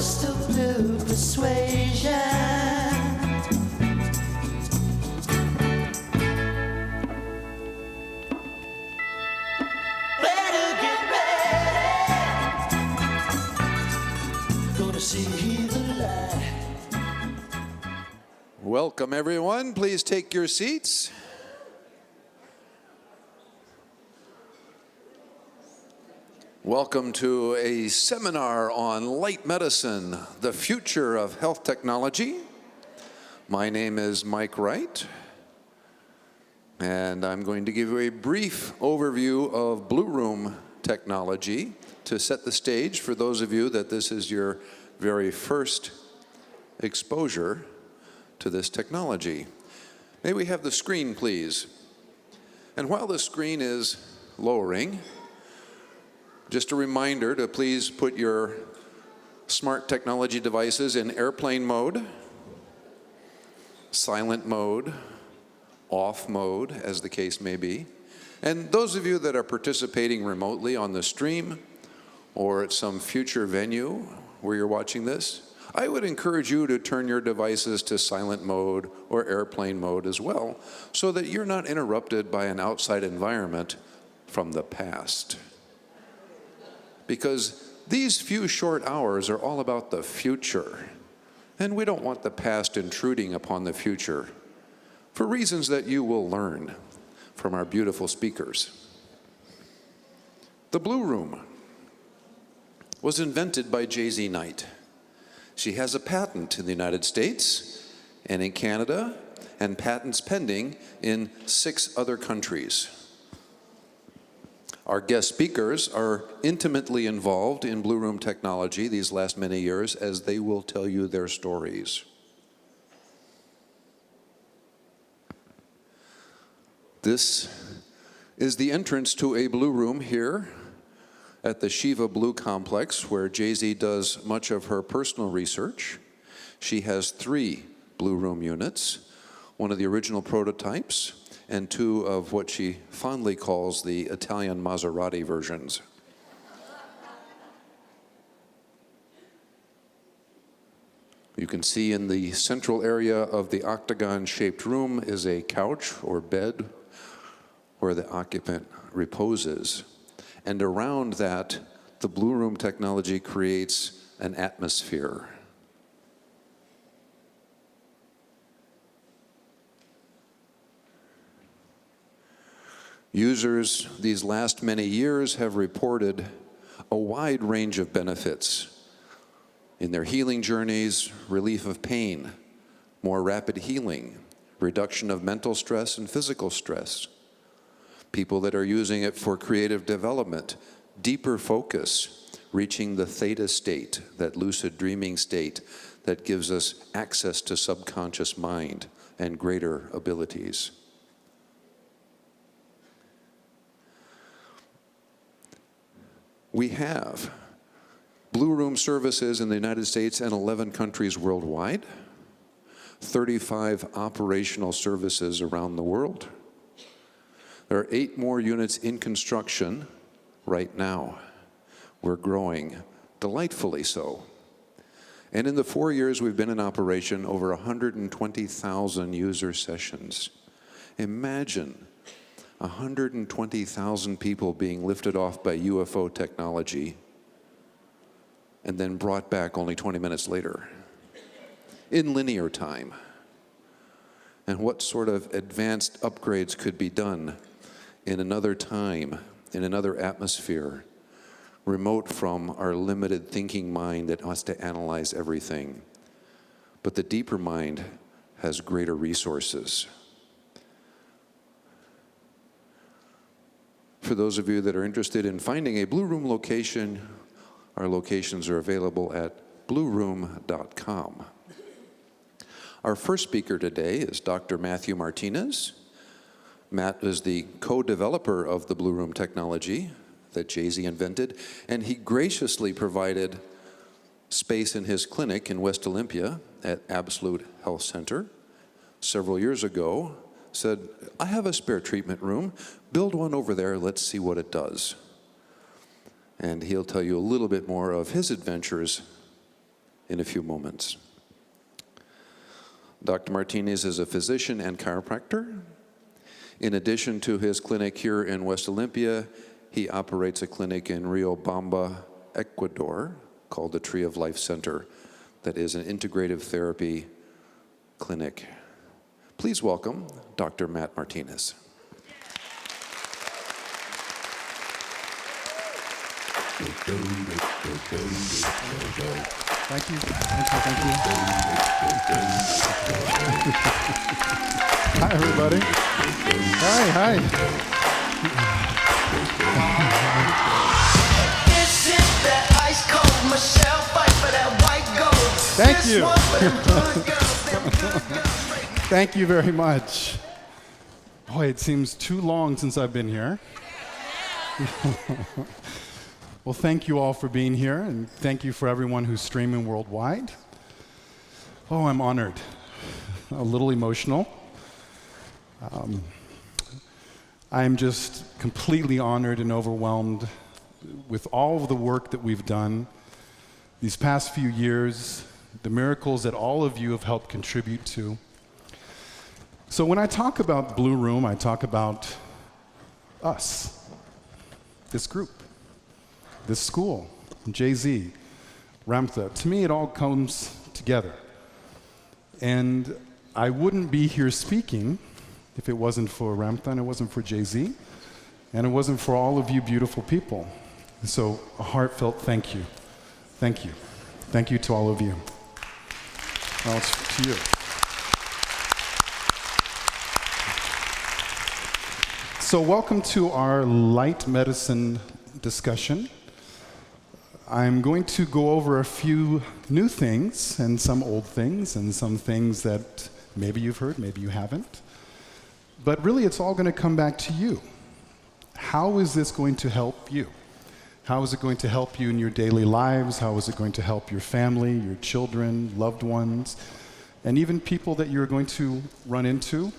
ghost of blue persuasion. Better get ready. Gonna see the light. Welcome, everyone. Please take your seats. Welcome to a seminar on light medicine, the future of health technology. My name is Mike Wright, and I'm going to give you a brief overview of Blue Room technology to set the stage for those of you that this is your very first exposure to this technology. May we have the screen, please? And while the screen is lowering, just a reminder to please put your smart technology devices in airplane mode, silent mode, off mode, as the case may be. And those of you that are participating remotely on the stream or at some future venue where you're watching this, I would encourage you to turn your devices to silent mode or airplane mode as well, so that you're not interrupted by an outside environment from the past. Because these few short hours are all about the future, and we don't want the past intruding upon the future for reasons that you will learn from our beautiful speakers. The Blue Room was invented by J.Z. Knight. She has a patent in the United States and in Canada, and patents pending in 6 other countries. Our guest speakers are intimately involved in Blue Room technology these last many years, as they will tell you their stories. This is the entrance to a Blue Room here at the Shiva Blue Complex, where Jay-Z does much of her personal research. She has 3 Blue Room units, one of the original prototypes, and 2 of what she fondly calls the Italian Maserati versions. You can see in the central area of the octagon-shaped room is a couch or bed where the occupant reposes. And around that, the Blue Room technology creates an atmosphere. Users these last many years have reported a wide range of benefits in their healing journeys: relief of pain, more rapid healing, reduction of mental stress and physical stress. People that are using it for creative development, deeper focus, reaching the theta state, that lucid dreaming state that gives us access to subconscious mind and greater abilities. We have Blue Room services in the United States and 11 countries worldwide, 35 operational services around the world. There are 8 more units in construction right now. We're growing, delightfully so. And in the 4 years we've been in operation, over 120,000 user sessions. Imagine 120,000 people being lifted off by UFO technology and then brought back only 20 minutes later in linear time. And what sort of advanced upgrades could be done in another time, in another atmosphere, remote from our limited thinking mind that has to analyze everything. But the deeper mind has greater resources. For those of you that are interested in finding a Blue Room location, our locations are available at blueroom.com. Our first speaker today is Dr. Matthew Martinez. Matt is the co-developer of the Blue Room technology that Jay-Z invented, and he graciously provided space in his clinic in West Olympia at Absolute Health Center several years ago. Said, I have a spare treatment room, build one over there, let's see what it does. And he'll tell you a little bit more of his adventures in a few moments. Dr. Martinez is a physician and chiropractor. In addition to his clinic here in West Olympia, he operates a clinic in Riobamba, Ecuador, called the Tree of Life Center, that is an integrative therapy clinic. Please welcome Dr. Matt Martinez. Thank you. Hi, everybody. Hi. This is that ice cold Michelle fight for that white gold. Thank This you. one for them good girls, them good girls. Thank you very much. Boy, it seems too long since I've been here. Well, thank you all for being here, and thank you for everyone who's streaming worldwide. Oh, I'm honored. A little emotional. I'm just completely honored and overwhelmed with all of the work that we've done these past few years, the miracles that all of you have helped contribute to. So when I talk about Blue Room, I talk about us, this group, this school, Jay-Z, Ramtha. To me, it all comes together. And I wouldn't be here speaking if it wasn't for Ramtha, and it wasn't for Jay-Z, and it wasn't for all of you beautiful people. So a heartfelt thank you. Thank you. Thank you to all of you. Well, it's to you. So welcome to our light medicine discussion. I'm going to go over a few new things and some old things and some things that maybe you've heard, maybe you haven't. But really, it's all going to come back to you. How is this going to help you? How is it going to help you in your daily lives? How is it going to help your family, your children, loved ones, and even people that you're going to run into?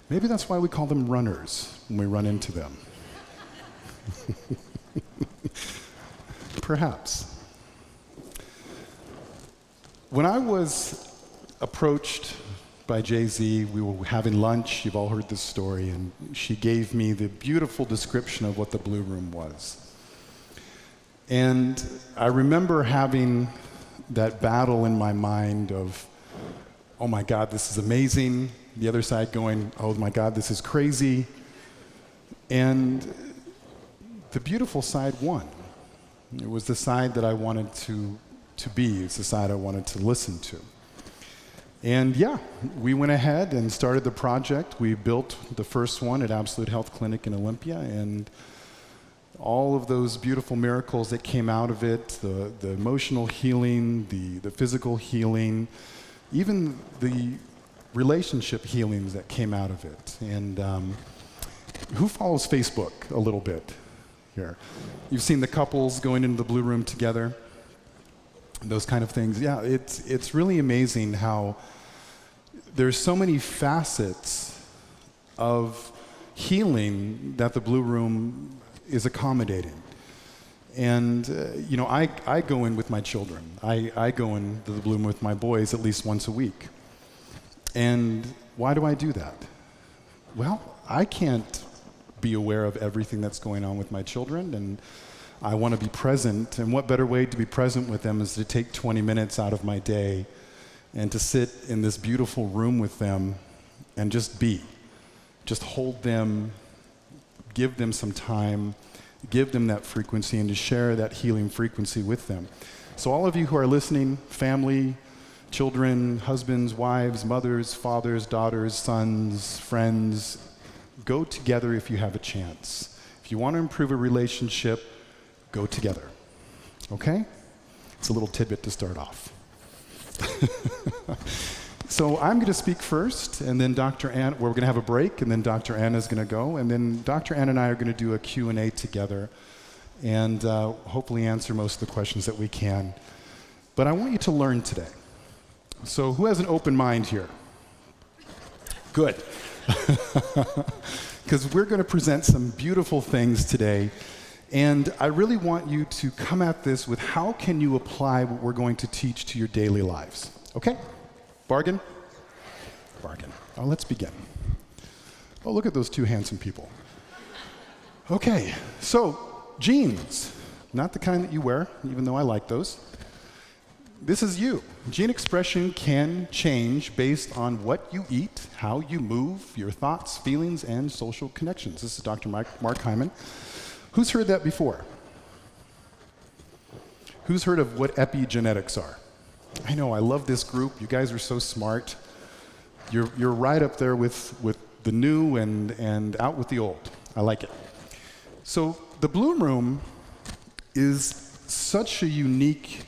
Maybe that's why we call them runners when we run into them. Perhaps. When I was approached by Jay-Z, we were having lunch, you've all heard this story, and she gave me the beautiful description of what the Blue Room was. And I remember having that battle in my mind of, oh my God, this is amazing. The other side going, oh my God, this is crazy. And the beautiful side won. It was the side that I wanted to be. It's the side I wanted to listen to. And yeah, we went ahead and started the project. We built the first one at Absolute Health Clinic in Olympia, and all of those beautiful miracles that came out of it, the emotional healing, the physical healing, even the relationship healings that came out of it. And who follows Facebook a little bit here? You've seen the couples going into the Blue Room together, those kind of things. Yeah, it's really amazing how there's so many facets of healing that the Blue Room is accommodating. And I go in with my children. I go into the Blue Room with my boys at least once a week. And why do I do that? Well, I can't be aware of everything that's going on with my children, and I want to be present. And what better way to be present with them is to take 20 minutes out of my day and to sit in this beautiful room with them and just be. Just hold them, give them some time, give them that frequency, and to share that healing frequency with them. So all of you who are listening, family, children, husbands, wives, mothers, fathers, daughters, sons, friends, go together if you have a chance. If you want to improve a relationship, go together. Okay? It's a little tidbit to start off. So I'm going to speak first, and then Dr. Ann, we're going to have a break, and then Dr. Ann is going to go, and then Dr. Ann and I are going to do a Q&A together, and hopefully answer most of the questions that we can. But I want you to learn today. So who has an open mind here? Good. Because we're going to present some beautiful things today. And I really want you to come at this with how can you apply what we're going to teach to your daily lives. Okay? Bargain? Bargain. Oh, let's begin. Oh, look at those two handsome people. Okay, so jeans. Not the kind that you wear, even though I like those. This is you. Gene expression can change based on what you eat, how you move, your thoughts, feelings, and social connections. This is Dr. Mark Hyman. Who's heard that before? Who's heard of what epigenetics are? I know, I love this group. You guys are so smart. You're right up there with the new and out with the old. I like it. So the Bloom Room is such a unique,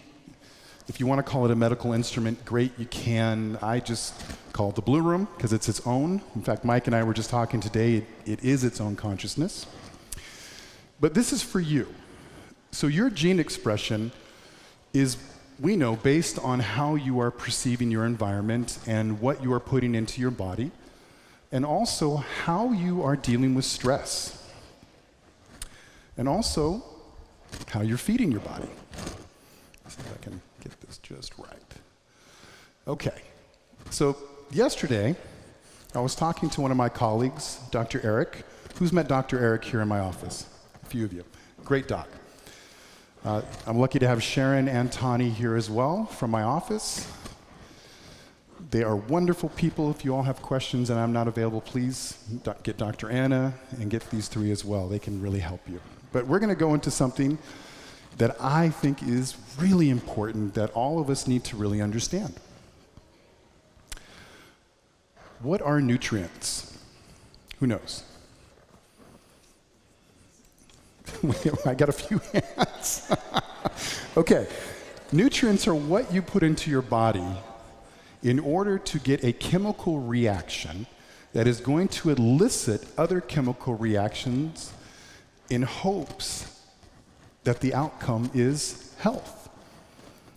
if you want to call it a medical instrument, great, you can. I just call it the Blue Room because it's its own. In fact, Mike and I were just talking today, it is its own consciousness. But this is for you. So your gene expression is, we know, based on how you are perceiving your environment and what you are putting into your body, and also how you are dealing with stress, and also how you're feeding your body. Let's see if I can get this just right. Okay, so yesterday I was talking to one of my colleagues, Dr. Eric. Who's met Dr. Eric here in my office? A few of you. Great doc. I'm lucky to have Sharon and Tani here as well from my office. They are wonderful people. If you all have questions and I'm not available, please get Dr. Anna and get these three as well. They can really help you. But we're going to go into something that I think is really important that all of us need to really understand. What are nutrients? Who knows? I got a few hands. Okay. Nutrients are what you put into your body in order to get a chemical reaction that is going to elicit other chemical reactions in hopes that the outcome is health.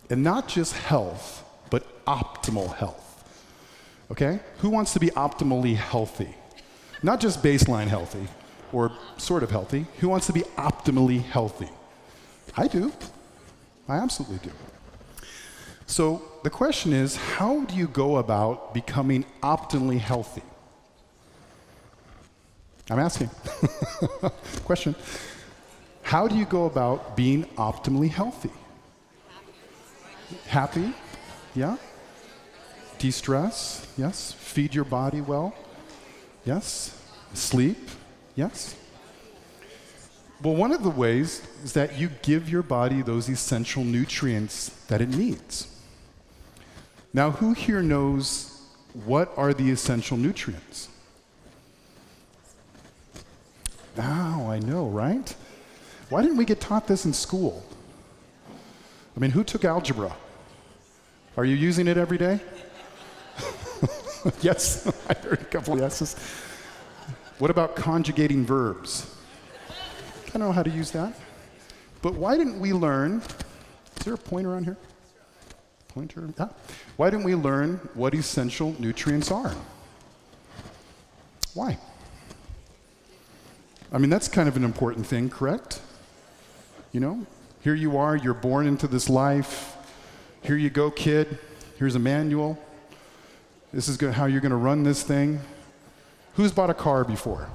And not just health, but optimal health. Okay? Who wants to be optimally healthy? Not just baseline healthy or sort of healthy. Who wants to be optimally healthy? I do. I absolutely do. So the question is, how do you go about becoming optimally healthy? I'm asking. Question. How do you go about being optimally healthy? Happy? Yeah? De-stress? Yes. Feed your body well? Yes. Sleep? Yes. Well, one of the ways is that you give your body those essential nutrients that it needs. Now, who here knows what are the essential nutrients? Now, I know, right? Why didn't we get taught this in school? I mean, who took algebra? Are you using it every day? Yes, I heard a couple of yeses. What about conjugating verbs? I don't know how to use that. But why didn't we learn, is there a pointer on here? Pointer? Yeah. Why didn't we learn what essential nutrients are? Why? I mean, that's kind of an important thing, correct? You know, here you are, you're born into this life. Here you go, kid. Here's a manual. This is how you're going to run this thing. Who's bought a car before?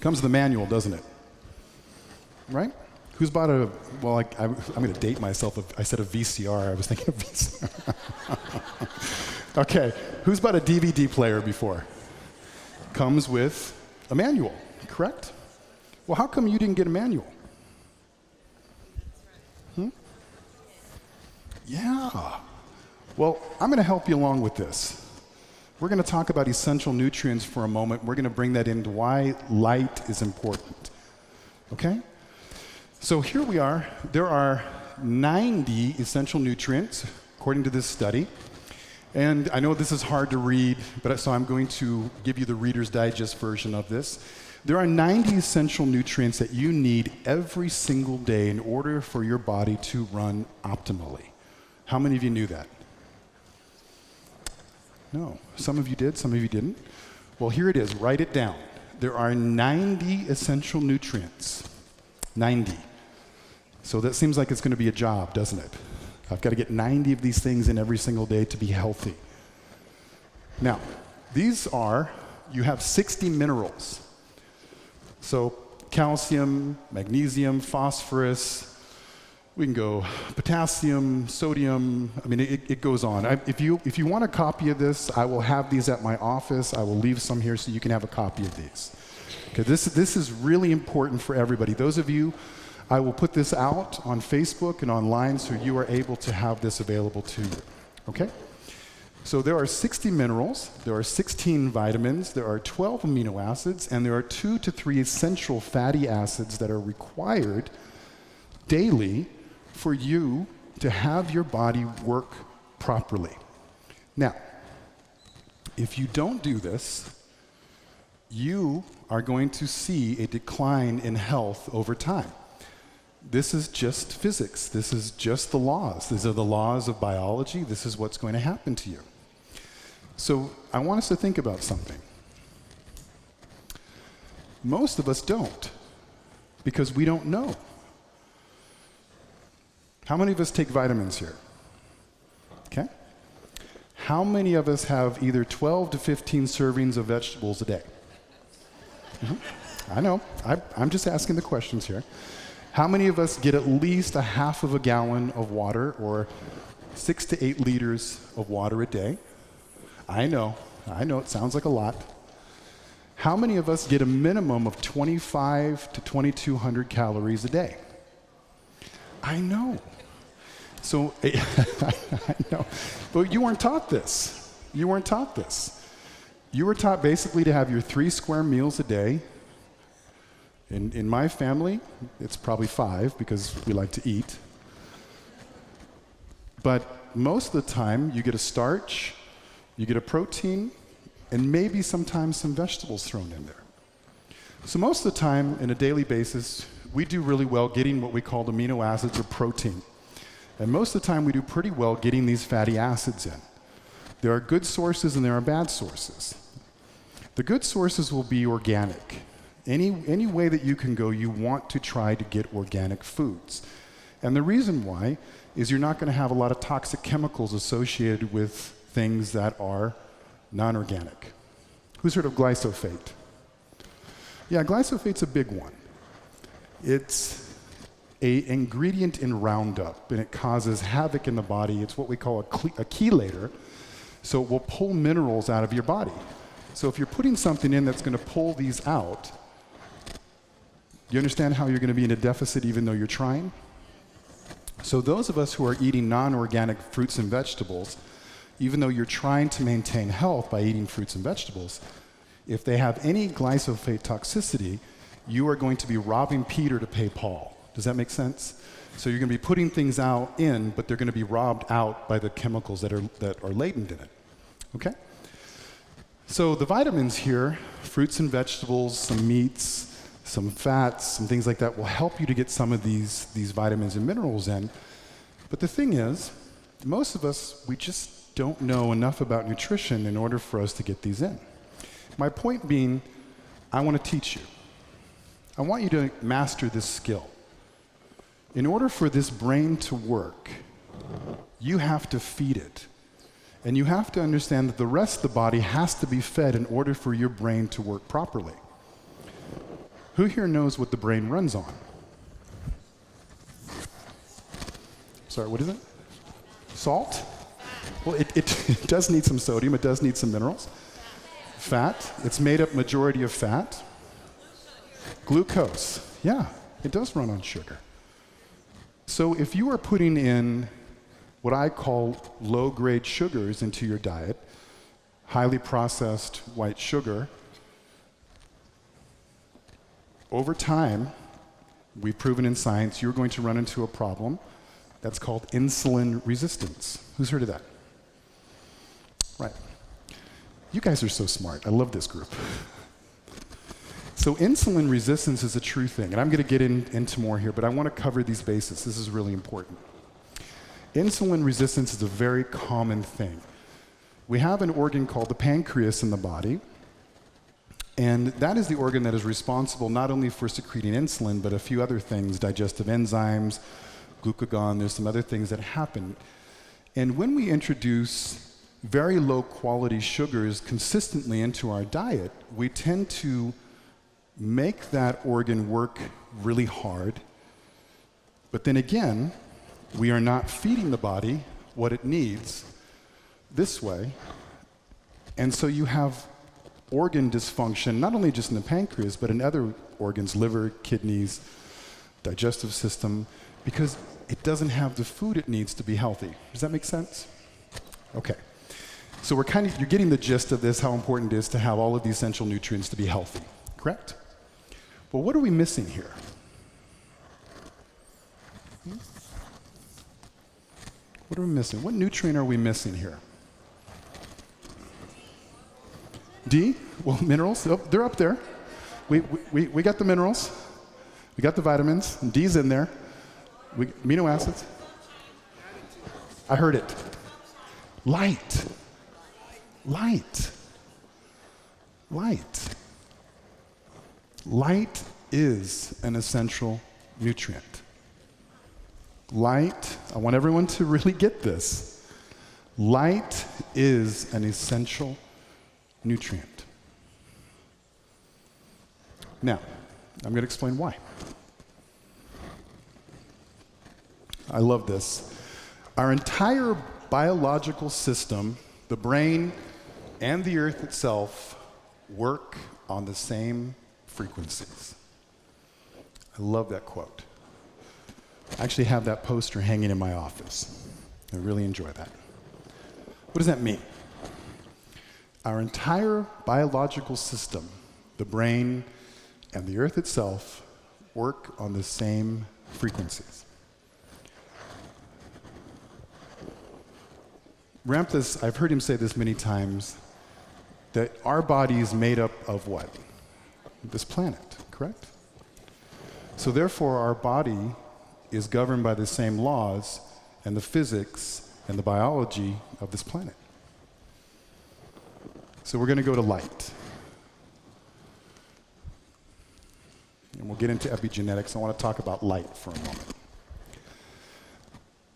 Comes with the manual, doesn't it? Right? Who's bought a, well, I'm going to date myself. I said a VCR. I was thinking of VCR. Okay. Who's bought a DVD player before? Comes with a manual, correct? Well, how come you didn't get a manual? Yeah. Well, I'm going to help you along with this. We're going to talk about essential nutrients for a moment. We're going to bring that into why light is important. Okay? So here we are. There are 90 essential nutrients, according to this study. And I know this is hard to read, but so I'm going to give you the Reader's Digest version of this. There are 90 essential nutrients that you need every single day in order for your body to run optimally. How many of you knew that? No. Some of you did, some of you didn't. Well, here it is. Write it down. There are 90 essential nutrients 90. So that seems like it's going to be a job, doesn't it? I've got to get 90 of these things in every single day to be healthy. Now, you have 60 minerals. So calcium, magnesium, phosphorus, we can go potassium, sodium, I mean, it goes on. If you want a copy of this, I will have these at my office. I will leave some here so you can have a copy of these. Okay, this is really important for everybody. Those of you, I will put this out on Facebook and online so you are able to have this available to you. Okay? So there are 60 minerals, there are 16 vitamins, there are 12 amino acids, and there are 2 to 3 essential fatty acids that are required daily for you to have your body work properly. Now, if you don't do this, you are going to see a decline in health over time. This is just physics. This is just the laws. These are the laws of biology. This is what's going to happen to you. So I want us to think about something. Most of us don't, because we don't know. How many of us take vitamins here? Okay. How many of us have either 12 to 15 servings of vegetables a day? I know. I'm just asking the questions here. How many of us get at least a half of a gallon of water or 6 to 8 liters of water a day? I know, it sounds like a lot. How many of us get a minimum of 25 to 2,200 calories a day? I know. So, I know. But you weren't taught this. You weren't taught this. You were taught basically to have your 3 square meals a day. In my family, it's probably 5 because we like to eat. But most of the time, you get a starch, you get a protein, and maybe sometimes some vegetables thrown in there. So most of the time, on a daily basis, we do really well getting what we call amino acids or protein. And most of the time, we do pretty well getting these fatty acids in. There are good sources and there are bad sources. The good sources will be organic. Any way that you can go, you want to try to get organic foods. And the reason why is you're not going to have a lot of toxic chemicals associated with things that are non-organic. Who's heard of glyphosate? Yeah, glyphosate's a big one. It's an ingredient in Roundup, and it causes havoc in the body. It's what we call a chelator, so it will pull minerals out of your body. So if you're putting something in that's going to pull these out, you understand how you're going to be in a deficit even though you're trying? So those of us who are eating non-organic fruits and vegetables, even though you're trying to maintain health by eating fruits and vegetables, if they have any glyphosate toxicity, you are going to be robbing Peter to pay Paul. Does that make sense? So you're going to be putting things in, but they're going to be robbed out by the chemicals that are latent in it. Okay? So the vitamins here, fruits and vegetables, some meats, some fats, some things like that will help you to get some of these vitamins and minerals in. But the thing is, most of us, we just don't know enough about nutrition in order for us to get these in. My point being, I want to teach you. I want you to master this skill. In order for this brain to work, you have to feed it. And you have to understand that the rest of the body has to be fed in order for your brain to work properly. Who here knows what the brain runs on? Sorry, what is it? Salt? Well, it does need some sodium. It does need some minerals. Fat. It's made up majority of fat. Glucose. Yeah, it does run on sugar. So if you are putting in what I call low-grade sugars into your diet, highly processed white sugar, over time, we've proven in science, you're going to run into a problem that's called insulin resistance. Who's heard of that? Right. You guys are so smart. I love this group. So insulin resistance is a true thing, and I'm going to get into more here, but I want to cover these bases. This is really important. Insulin resistance is a very common thing. We have an organ called the pancreas in the body, And that is the organ that is responsible not only for secreting insulin, but a few other things, digestive enzymes, glucagon, there's some other things that happen. And when we introduce very low quality sugars consistently into our diet, we tend to make that organ work really hard. But then again, we are not feeding the body what it needs this way. And so you have organ dysfunction, not only just in the pancreas, but in other organs, liver, kidneys, digestive system, because it doesn't have the food it needs to be healthy. Does that make sense? Okay. So you're getting the gist of this, how important it is to have all of the essential nutrients to be healthy, correct? Well, what are we missing here? What are we missing? What nutrient are we missing here? D? Well, minerals, oh, they're up there. We got the minerals. We got the vitamins. And D's in there. Amino acids. I heard it. Light. Light. Light. Light is an essential nutrient. Light, I want everyone to really get this. Light is an essential nutrient. Now, I'm going to explain why. I love this. Our entire biological system, the brain and the earth itself, work on the same frequencies. I love that quote. I actually have that poster hanging in my office. I really enjoy that. What does that mean? Our entire biological system, the brain and the earth itself, work on the same frequencies. Ramtha, I've heard him say this many times, that our body is made up of what? This planet, correct? So therefore, our body is governed by the same laws and the physics and the biology of this planet. So we're going to go to light. And we'll get into epigenetics. I want to talk about light for a moment.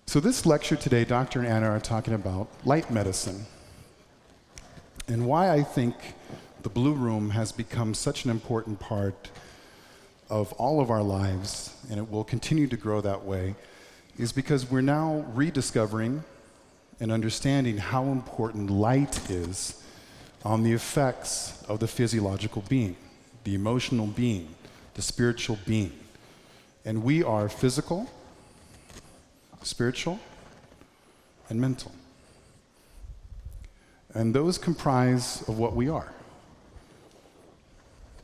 So this lecture today, Dr. and Anna are talking about light medicine and why I think the Blue Room has become such an important part of all of our lives, and it will continue to grow that way, is because we're now rediscovering and understanding how important light is on the effects of the physiological being, the emotional being, the spiritual being. And we are physical, spiritual, and mental. And those comprise of what we are.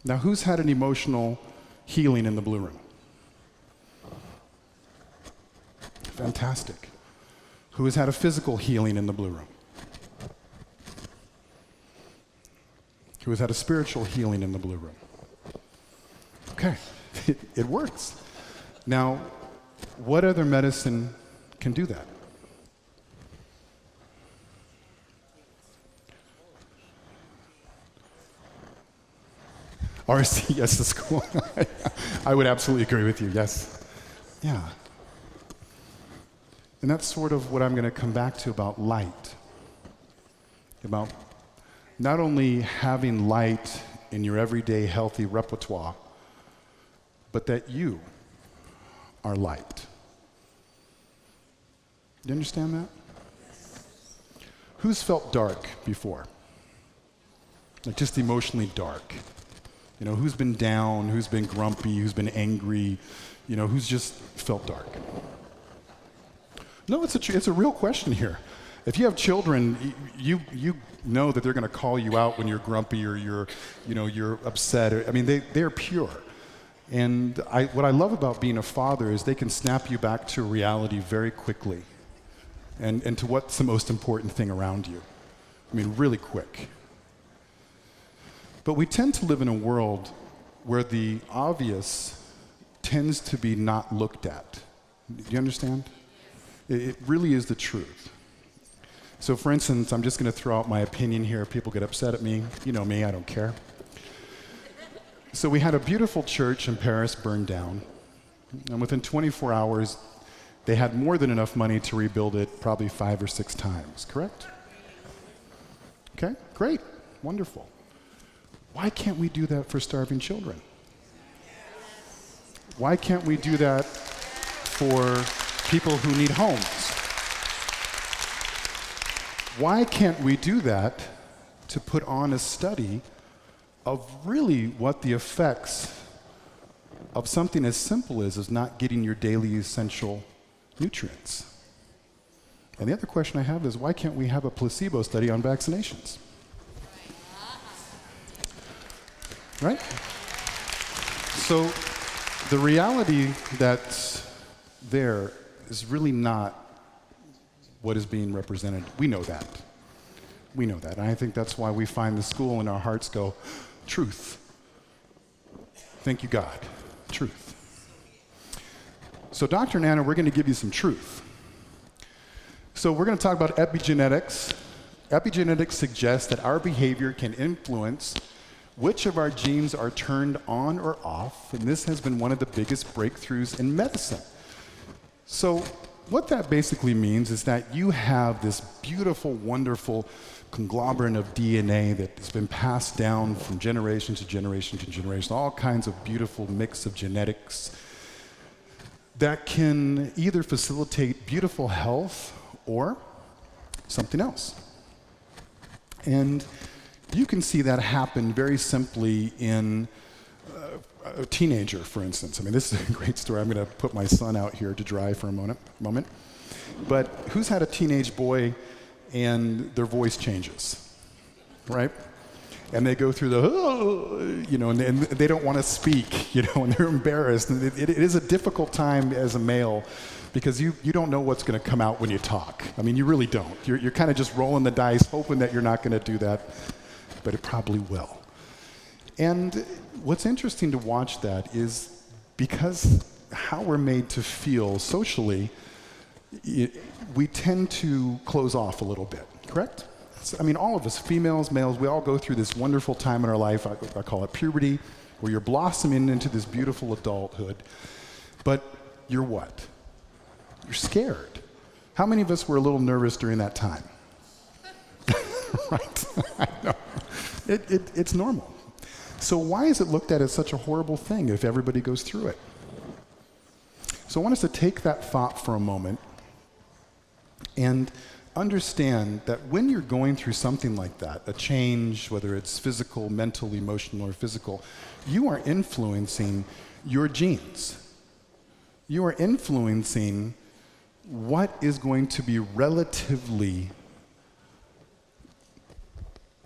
Now, who's had an emotional healing in the Blue Room? Fantastic. Who has had a physical healing in the Blue Room? Who has had a spiritual healing in the Blue Room? Okay, it works. Now, what other medicine can do that? RC, yes, the school. I would absolutely agree with you, yes. Yeah. And that's sort of what I'm going to come back to about light. About not only having light in your everyday healthy repertoire, but that you are light. Do you understand that? Who's felt dark before? Like just emotionally dark. You know, who's been down, who's been grumpy, who's been angry, you know, who's just felt dark? No, it's a real question here. If you have children, you know that they're going to call you out when you're grumpy or you're upset. I mean, they're pure. And what I love about being a father is they can snap you back to reality very quickly and to what's the most important thing around you. I mean, really quick. But we tend to live in a world where the obvious tends to be not looked at. Do you understand? It really is the truth. So for instance, I'm just going to throw out my opinion here. People get upset at me. You know me, I don't care. So we had a beautiful church in Paris burned down, and within 24 hours, they had more than enough money to rebuild it probably 5 or 6 times, correct? Okay, great, wonderful. Why can't we do that for starving children? Why can't we do that for people who need homes? Why can't we do that to put on a study of really what the effects of something as simple as not getting your daily essential nutrients? And the other question I have is, why can't we have a placebo study on vaccinations? Right? So the reality that's there is really not what is being represented. We know that. We know that. And I think that's why we find the school and our hearts go, truth. Thank you, God. Truth. So Dr. Nana, we're going to give you some truth. So we're going to talk about epigenetics. Epigenetics suggests that our behavior can influence which of our genes are turned on or off, and this has been one of the biggest breakthroughs in medicine. So what that basically means is that you have this beautiful, wonderful conglomerate of DNA that has been passed down from generation to generation to generation, all kinds of beautiful mix of genetics that can either facilitate beautiful health or something else. And you can see that happen very simply in a teenager, for instance. I mean, this is a great story. I'm going to put my son out here to dry for a moment. But who's had a teenage boy and their voice changes, right? And they go through and they don't want to speak, and they're embarrassed. And it is a difficult time as a male because you don't know what's going to come out when you talk. I mean, you really don't. You're kind of just rolling the dice, hoping that you're not going to do that, but it probably will. And what's interesting to watch that is because how we're made to feel socially, we tend to close off a little bit, correct? I mean, all of us, females, males, we all go through this wonderful time in our life, I call it puberty, where you're blossoming into this beautiful adulthood. But you're what? You're scared. How many of us were a little nervous during that time? Right? I know. It's normal. So why is it looked at as such a horrible thing if everybody goes through it? So I want us to take that thought for a moment and understand that when you're going through something like that, a change, whether it's physical, mental, emotional, or physical, you are influencing your genes. You are influencing what is going to be relatively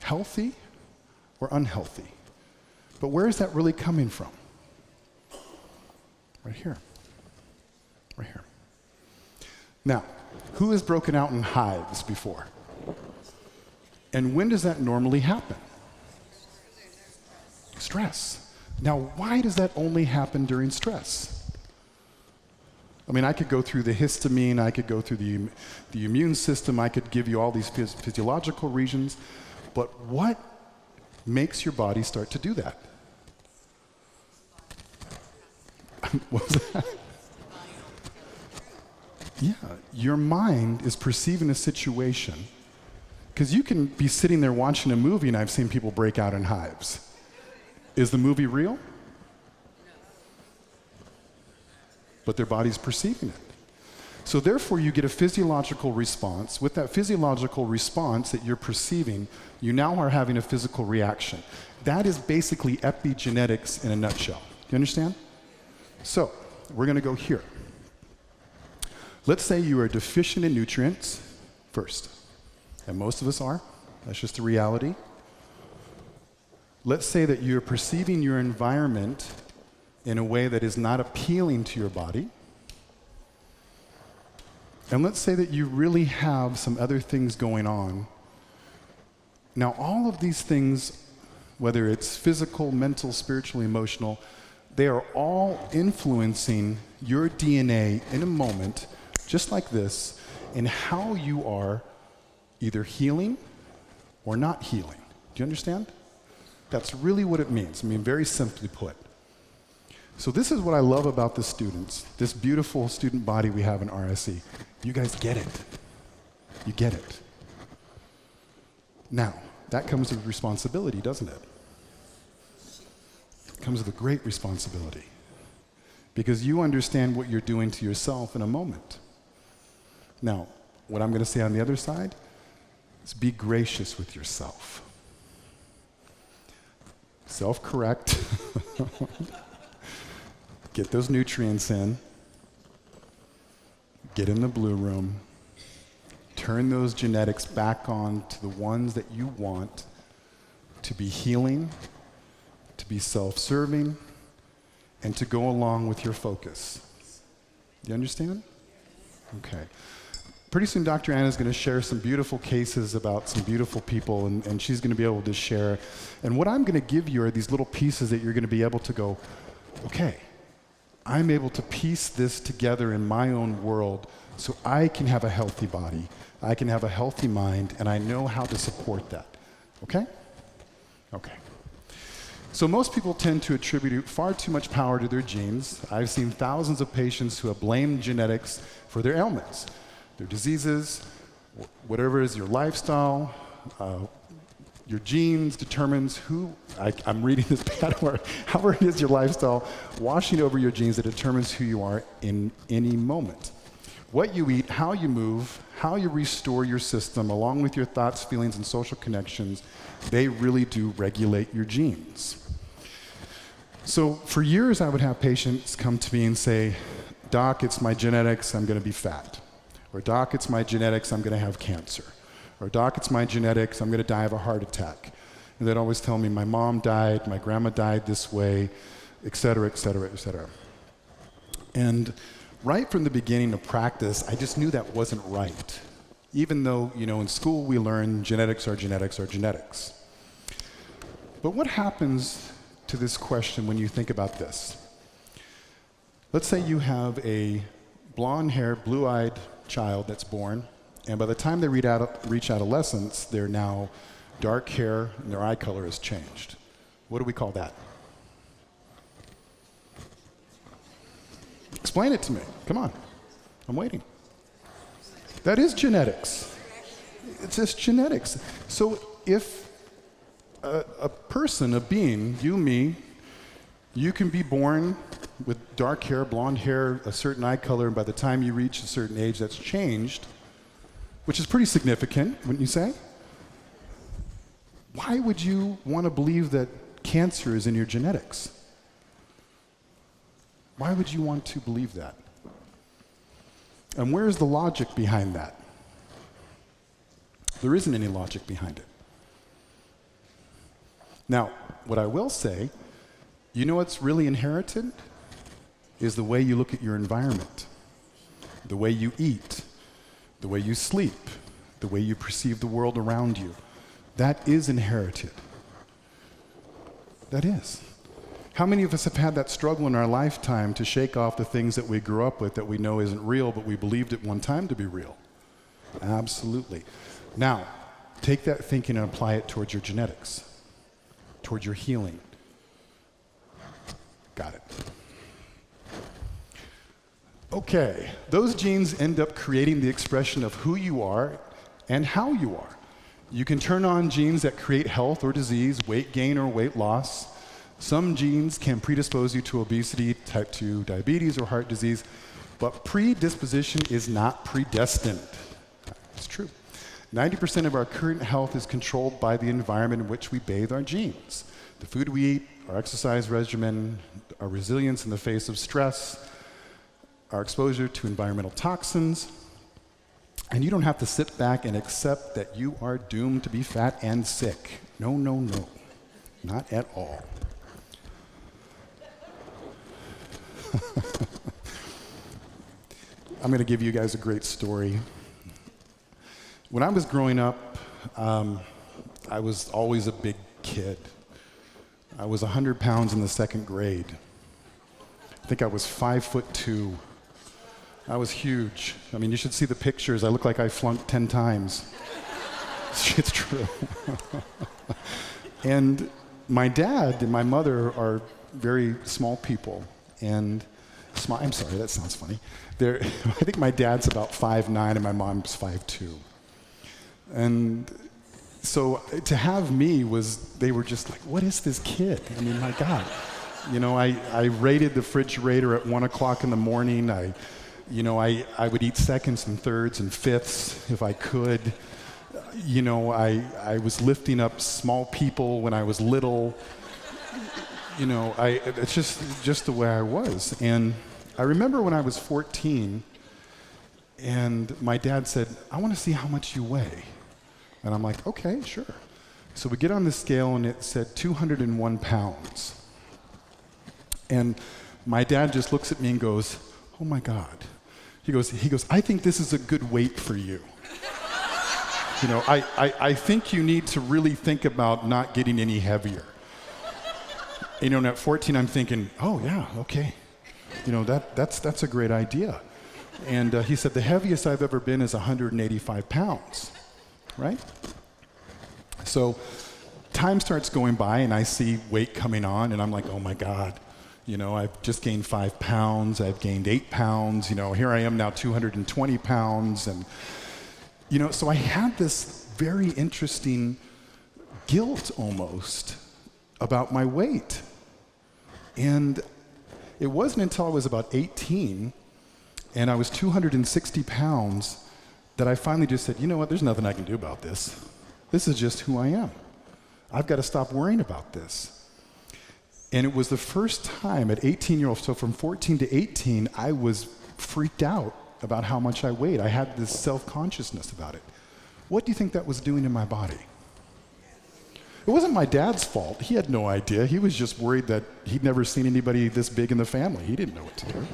healthy or unhealthy. But where is that really coming from? Right here. Right here. Now, who has broken out in hives before? And when does that normally happen? Stress. Now, why does that only happen during stress? I mean, I could go through the histamine, I could go through the immune system, I could give you all these physiological reasons, but what makes your body start to do that? What was that? Yeah, your mind is perceiving a situation. Because you can be sitting there watching a movie, and I've seen people break out in hives. Is the movie real? But their body's perceiving it. So therefore, you get a physiological response. With that physiological response that you're perceiving, you now are having a physical reaction. That is basically epigenetics in a nutshell. Do you understand? So, we're going to go here. Let's say you are deficient in nutrients first. And most of us are. That's just the reality. Let's say that you're perceiving your environment in a way that is not appealing to your body. And let's say that you really have some other things going on. Now, all of these things, whether it's physical, mental, spiritual, emotional, they are all influencing your DNA in a moment, just like this, in how you are either healing or not healing. Do you understand? That's really what it means. I mean, very simply put. So this is what I love about the students, this beautiful student body we have in RSE. You guys get it. You get it. Now, that comes with responsibility, doesn't it? It comes with a great responsibility. Because you understand what you're doing to yourself in a moment. Now, what I'm going to say on the other side is be gracious with yourself. Self-correct. Get those nutrients in. Get in the blue room. Turn those genetics back on to the ones that you want to be healing, to be self-serving, and to go along with your focus. Do you understand? Okay. Pretty soon Dr. Anna is going to share some beautiful cases about some beautiful people, and she's going to be able to share. And what I'm going to give you are these little pieces that you're going to be able to go, okay, I'm able to piece this together in my own world so I can have a healthy body, I can have a healthy mind, and I know how to support that. Okay? Okay. So most people tend to attribute far too much power to their genes. I've seen thousands of patients who have blamed genetics for their ailments, their diseases, whatever is your lifestyle, your genes determines who, I'm reading this bad word, however it is your lifestyle, washing over your genes that determines who you are in any moment. What you eat, how you move, how you restore your system, along with your thoughts, feelings, and social connections, they really do regulate your genes. So for years, I would have patients come to me and say, Doc, it's my genetics, I'm going to be fat. Or Doc, it's my genetics, I'm going to have cancer. Or Doc, it's my genetics, I'm going to die of a heart attack. And they'd always tell me, my mom died, my grandma died this way, et cetera, et cetera, et cetera. And right from the beginning of practice, I just knew that wasn't right. Even though, in school we learn genetics are genetics are genetics. But what happens to this question when you think about this? Let's say you have a blonde-haired, blue-eyed child that's born, and by the time they reach adolescence, they're now dark hair and their eye color has changed. What do we call that? Explain it to me. Come on. I'm waiting. That is genetics. It's just genetics. So if a person, a being, you, me, you can be born with dark hair, blonde hair, a certain eye color, and by the time you reach a certain age, that's changed, which is pretty significant, wouldn't you say? Why would you want to believe that cancer is in your genetics? Why would you want to believe that? And where's the logic behind that? There isn't any logic behind it. Now, what I will say, you know what's really inherited? Is the way you look at your environment, the way you eat, the way you sleep, the way you perceive the world around you. That is inherited. That is. How many of us have had that struggle in our lifetime to shake off the things that we grew up with that we know isn't real, but we believed at one time to be real? Absolutely. Now, take that thinking and apply it towards your genetics, towards your healing. Got it. Okay, those genes end up creating the expression of who you are and how you are. You can turn on genes that create health or disease, weight gain or weight loss. Some genes can predispose you to obesity, type 2 diabetes, or heart disease, but predisposition is not predestined. It's true. 90% of our current health is controlled by the environment in which we bathe our genes. The food we eat, our exercise regimen, our resilience in the face of stress, our exposure to environmental toxins. And you don't have to sit back and accept that you are doomed to be fat and sick. No, no, no. Not at all. I'm going to give you guys a great story. When I was growing up, I was always a big kid. I was 100 pounds in the second grade. I think I was 5'2". I was huge. I mean, you should see the pictures. I look like I flunked 10 times. It's true. And my dad and my mother are very small people, and I'm sorry, that sounds funny. I think my dad's about 5'9", and my mom's 5'2". And so to have me they were just like, what is this kid? I mean, my God. You know, I raided the refrigerator at 1 o'clock in the morning. I would eat seconds and thirds and fifths if I could. You know, I was lifting up small people when I was little. You know, it's just the way I was. And I remember when I was 14, and my dad said, I want to see how much you weigh. And I'm like, okay, sure. So we get on the scale, and it said 201 pounds. And my dad just looks at me and goes, oh my God. He goes, I think this is a good weight for you. You know, I think you need to really think about not getting any heavier. You know, and at 14, I'm thinking, oh yeah, okay. You know, that's a great idea. And he said, the heaviest I've ever been is 185 pounds, right? So time starts going by, and I see weight coming on, and I'm like, oh my God. You know, I've just gained 5 pounds, I've gained 8 pounds, you know, here I am now 220 pounds. And, you know, so I had this very interesting guilt almost about my weight. And it wasn't until I was about 18 and I was 260 pounds that I finally just said, you know what, there's nothing I can do about this. This is just who I am. I've got to stop worrying about this. And it was the first time at 18-year-old, so from 14 to 18, I was freaked out about how much I weighed. I had this self-consciousness about it. What do you think that was doing in my body? It wasn't my dad's fault. He had no idea. He was just worried that he'd never seen anybody this big in the family. He didn't know what to do.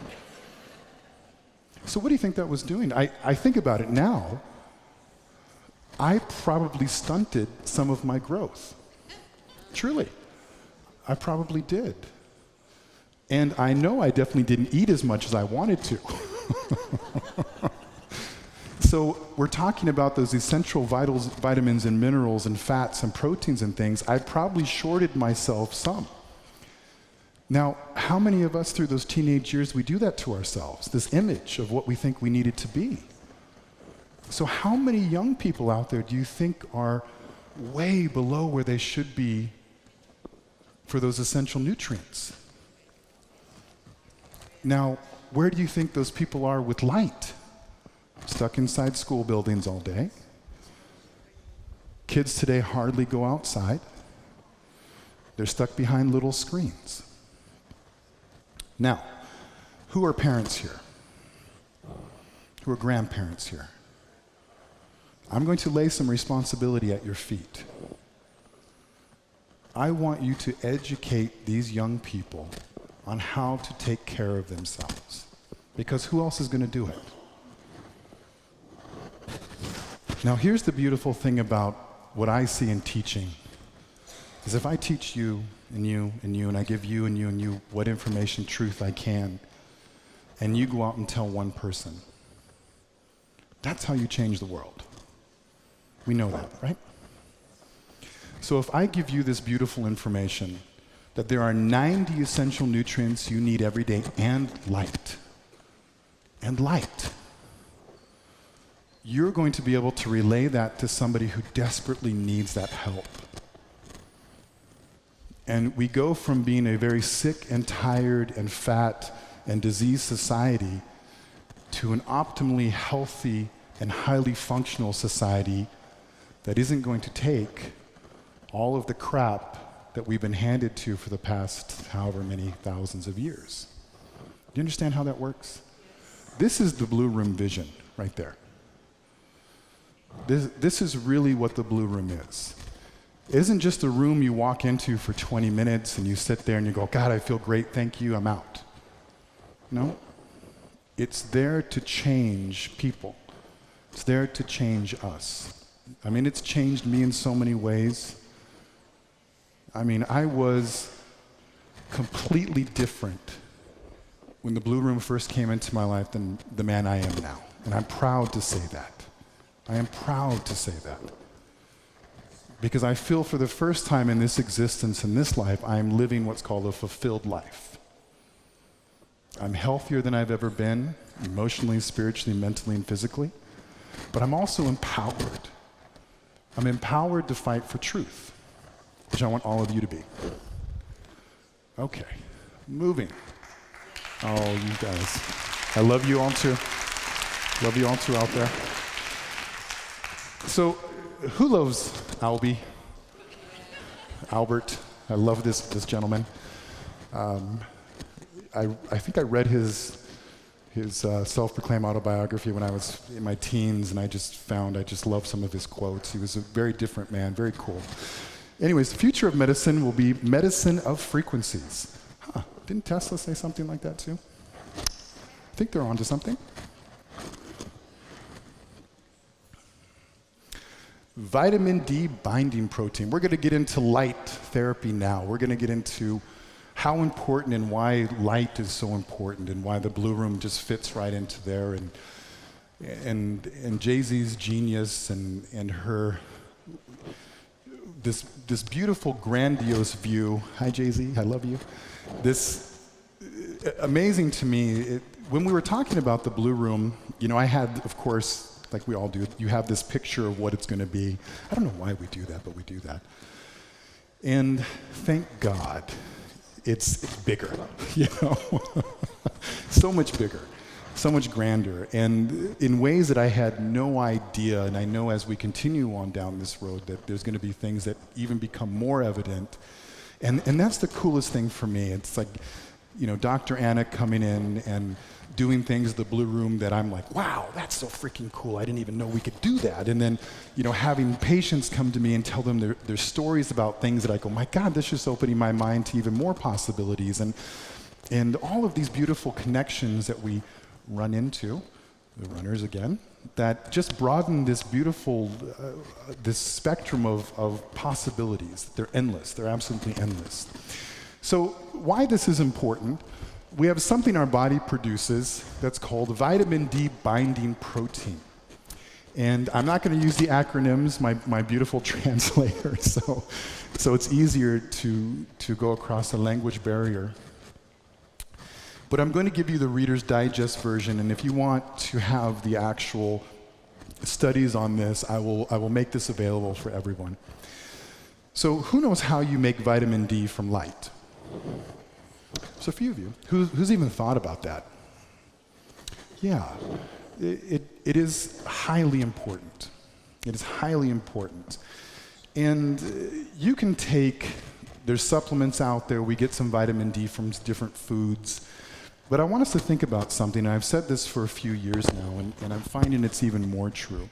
So what do you think that was doing? I think about it now. I probably stunted some of my growth. Truly. I probably did. And I know I definitely didn't eat as much as I wanted to. So we're talking about those essential vitamins and minerals and fats and proteins and things. I probably shorted myself some. Now, how many of us through those teenage years, we do that to ourselves, this image of what we think we needed to be? So how many young people out there do you think are way below where they should be for those essential nutrients? Now, where do you think those people are with light? Stuck inside school buildings all day. Kids today hardly go outside. They're stuck behind little screens. Now, who are parents here? Who are grandparents here? I'm going to lay some responsibility at your feet. I want you to educate these young people on how to take care of themselves. Because who else is going to do it? Now, here's the beautiful thing about what I see in teaching, is if I teach you and you and you, and I give you and you and you what information, truth I can, and you go out and tell one person, that's how you change the world. We know that, right? So if I give you this beautiful information, that there are 90 essential nutrients you need every day, and light, you're going to be able to relay that to somebody who desperately needs that help. And we go from being a very sick and tired and fat and diseased society to an optimally healthy and highly functional society that isn't going to take all of the crap that we've been handed to for the past however many thousands of years. Do you understand how that works? This is the Blue Room vision right there. This is really what the Blue Room is. It isn't just a room you walk into for 20 minutes and you sit there and you go, God, I feel great, thank you, I'm out. No. It's there to change people. It's there to change us. I mean, it's changed me in so many ways. I mean, I was completely different when the Blue Room first came into my life than the man I am now. And I'm proud to say that. I am proud to say that. because I feel for the first time in this existence, in this life, I am living what's called a fulfilled life. I'm healthier than I've ever been, emotionally, spiritually, mentally, and physically, but I'm also empowered. I'm empowered to fight for truth, which I want all of you to be. Okay, moving. Oh, you guys. I love you all too. Love you all too out there. So, who loves Albie? Albert. I love this gentleman. I think I read his self-proclaimed autobiography when I was in my teens, and I just love some of his quotes. He was a very different man, very cool. Anyways, the future of medicine will be medicine of frequencies. Huh, didn't Tesla say something like that too? I think they're onto something. Vitamin D binding protein. We're going to get into light therapy now. We're going to get into how important and why light is so important and why the Blue Room just fits right into there, and Jay-Z's genius and her this beautiful grandiose view. Hi Jay-Z, I love you. This amazing to me. When we were talking about the Blue Room, you know, I had, of course, like we all do, you have this picture of what it's going to be. I don't know why we do that, but we do that. And thank God, it's bigger, you know, so much bigger, so much grander, and in ways that I had no idea. And I know as we continue on down this road that there's going to be things that even become more evident, and that's the coolest thing for me. It's like, you know, Dr. Anna coming in and doing things in the Blue Room that I'm like, wow, that's so freaking cool. I didn't even know we could do that. And then, you know, having patients come to me and tell them their stories about things that I go, my God, this is just opening my mind to even more possibilities. And all of these beautiful connections that we run into, the runners again, that just broaden this beautiful, this spectrum of possibilities. They're endless. They're absolutely endless. So why this is important, we have something our body produces that's called vitamin D binding protein. And I'm not going to use the acronyms, my beautiful translator, so it's easier to go across a language barrier. But I'm going to give you the Reader's Digest version, and if you want to have the actual studies on this, I will make this available for everyone. So who knows how you make vitamin D from light? So a few of you. Who's even thought about that? Yeah, it is highly important. It is highly important. And you can take, there's supplements out there, we get some vitamin D from different foods. But I want us to think about something, and I've said this for a few years now, and I'm finding it's even more true.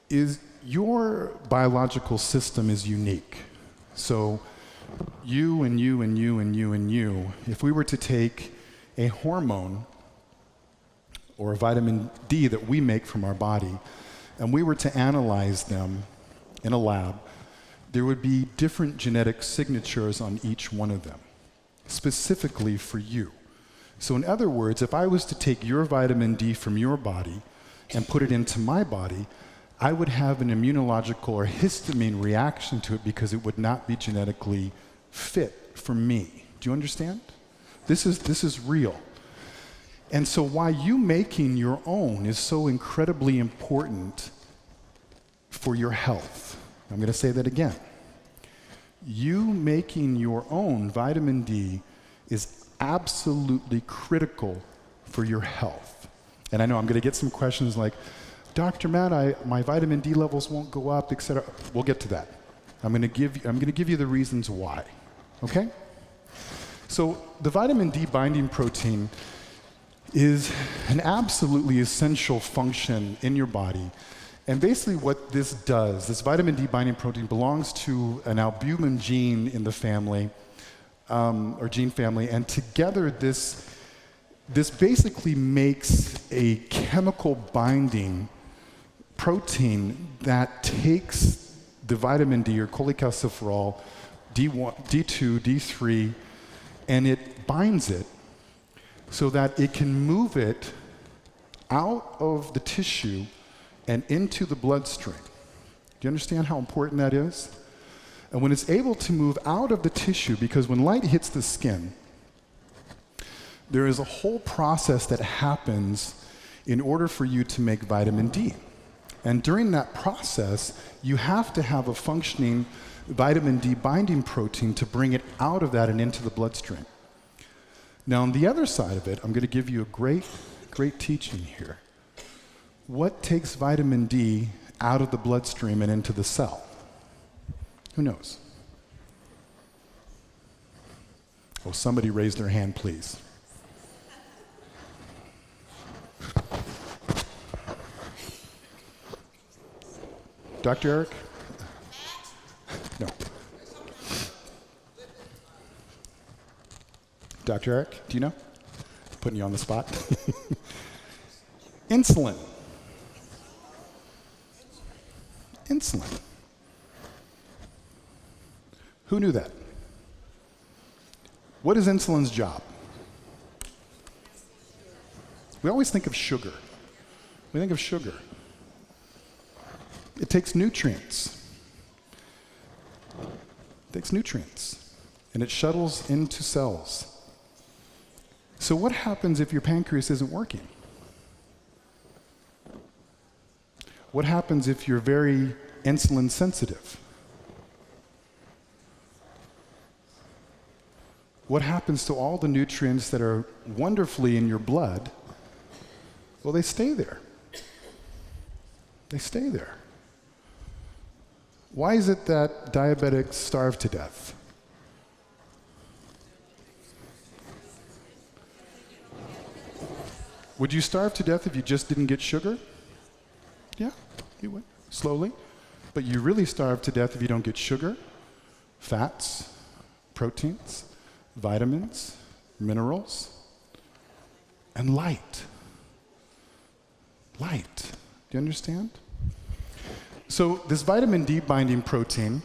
Is your biological system is unique. So you and you and you and you and you, if we were to take a hormone or a vitamin D that we make from our body, and we were to analyze them in a lab, there would be different genetic signatures on each one of them, specifically for you. So in other words, if I was to take your vitamin D from your body and put it into my body, I would have an immunological or histamine reaction to it because it would not be genetically fit for me. Do you understand? This is real. And so why you making your own is so incredibly important for your health. I'm going to say that again. You making your own vitamin D is absolutely critical for your health. And I know I'm going to get some questions like, Dr. Matt, my vitamin D levels won't go up, etc. We'll get to that. I'm going to give you the reasons why. Okay? So the vitamin D binding protein is an absolutely essential function in your body. And basically what this does, this vitamin D binding protein belongs to an albumin gene in the family, or gene family, and together this basically makes a chemical binding protein that takes the vitamin D or cholecalciferol, D1, D2, D3, and it binds it so that it can move it out of the tissue and into the bloodstream. Do you understand how important that is? And when it's able to move out of the tissue, because when light hits the skin, there is a whole process that happens in order for you to make vitamin D. And during that process, you have to have a functioning vitamin D binding protein to bring it out of that and into the bloodstream. Now, on the other side of it, I'm going to give you a great teaching here. What takes vitamin D out of the bloodstream and into the cell? Who knows? Oh, somebody raise their hand, please. Dr. Eric? No. Dr. Eric, do you know? Putting you on the spot. Insulin. Insulin. Who knew that? What is insulin's job? We always think of sugar. We think of sugar. It takes nutrients. It takes nutrients. And it shuttles into cells. So what happens if your pancreas isn't working? What happens if you're very insulin sensitive? What happens to all the nutrients that are wonderfully in your blood? Well, they stay there. They stay there. Why is it that diabetics starve to death? Would you starve to death if you just didn't get sugar? Yeah, you would, slowly. But you really starve to death if you don't get sugar, fats, proteins, vitamins, minerals, and light. Light. Do you understand? So this vitamin D binding protein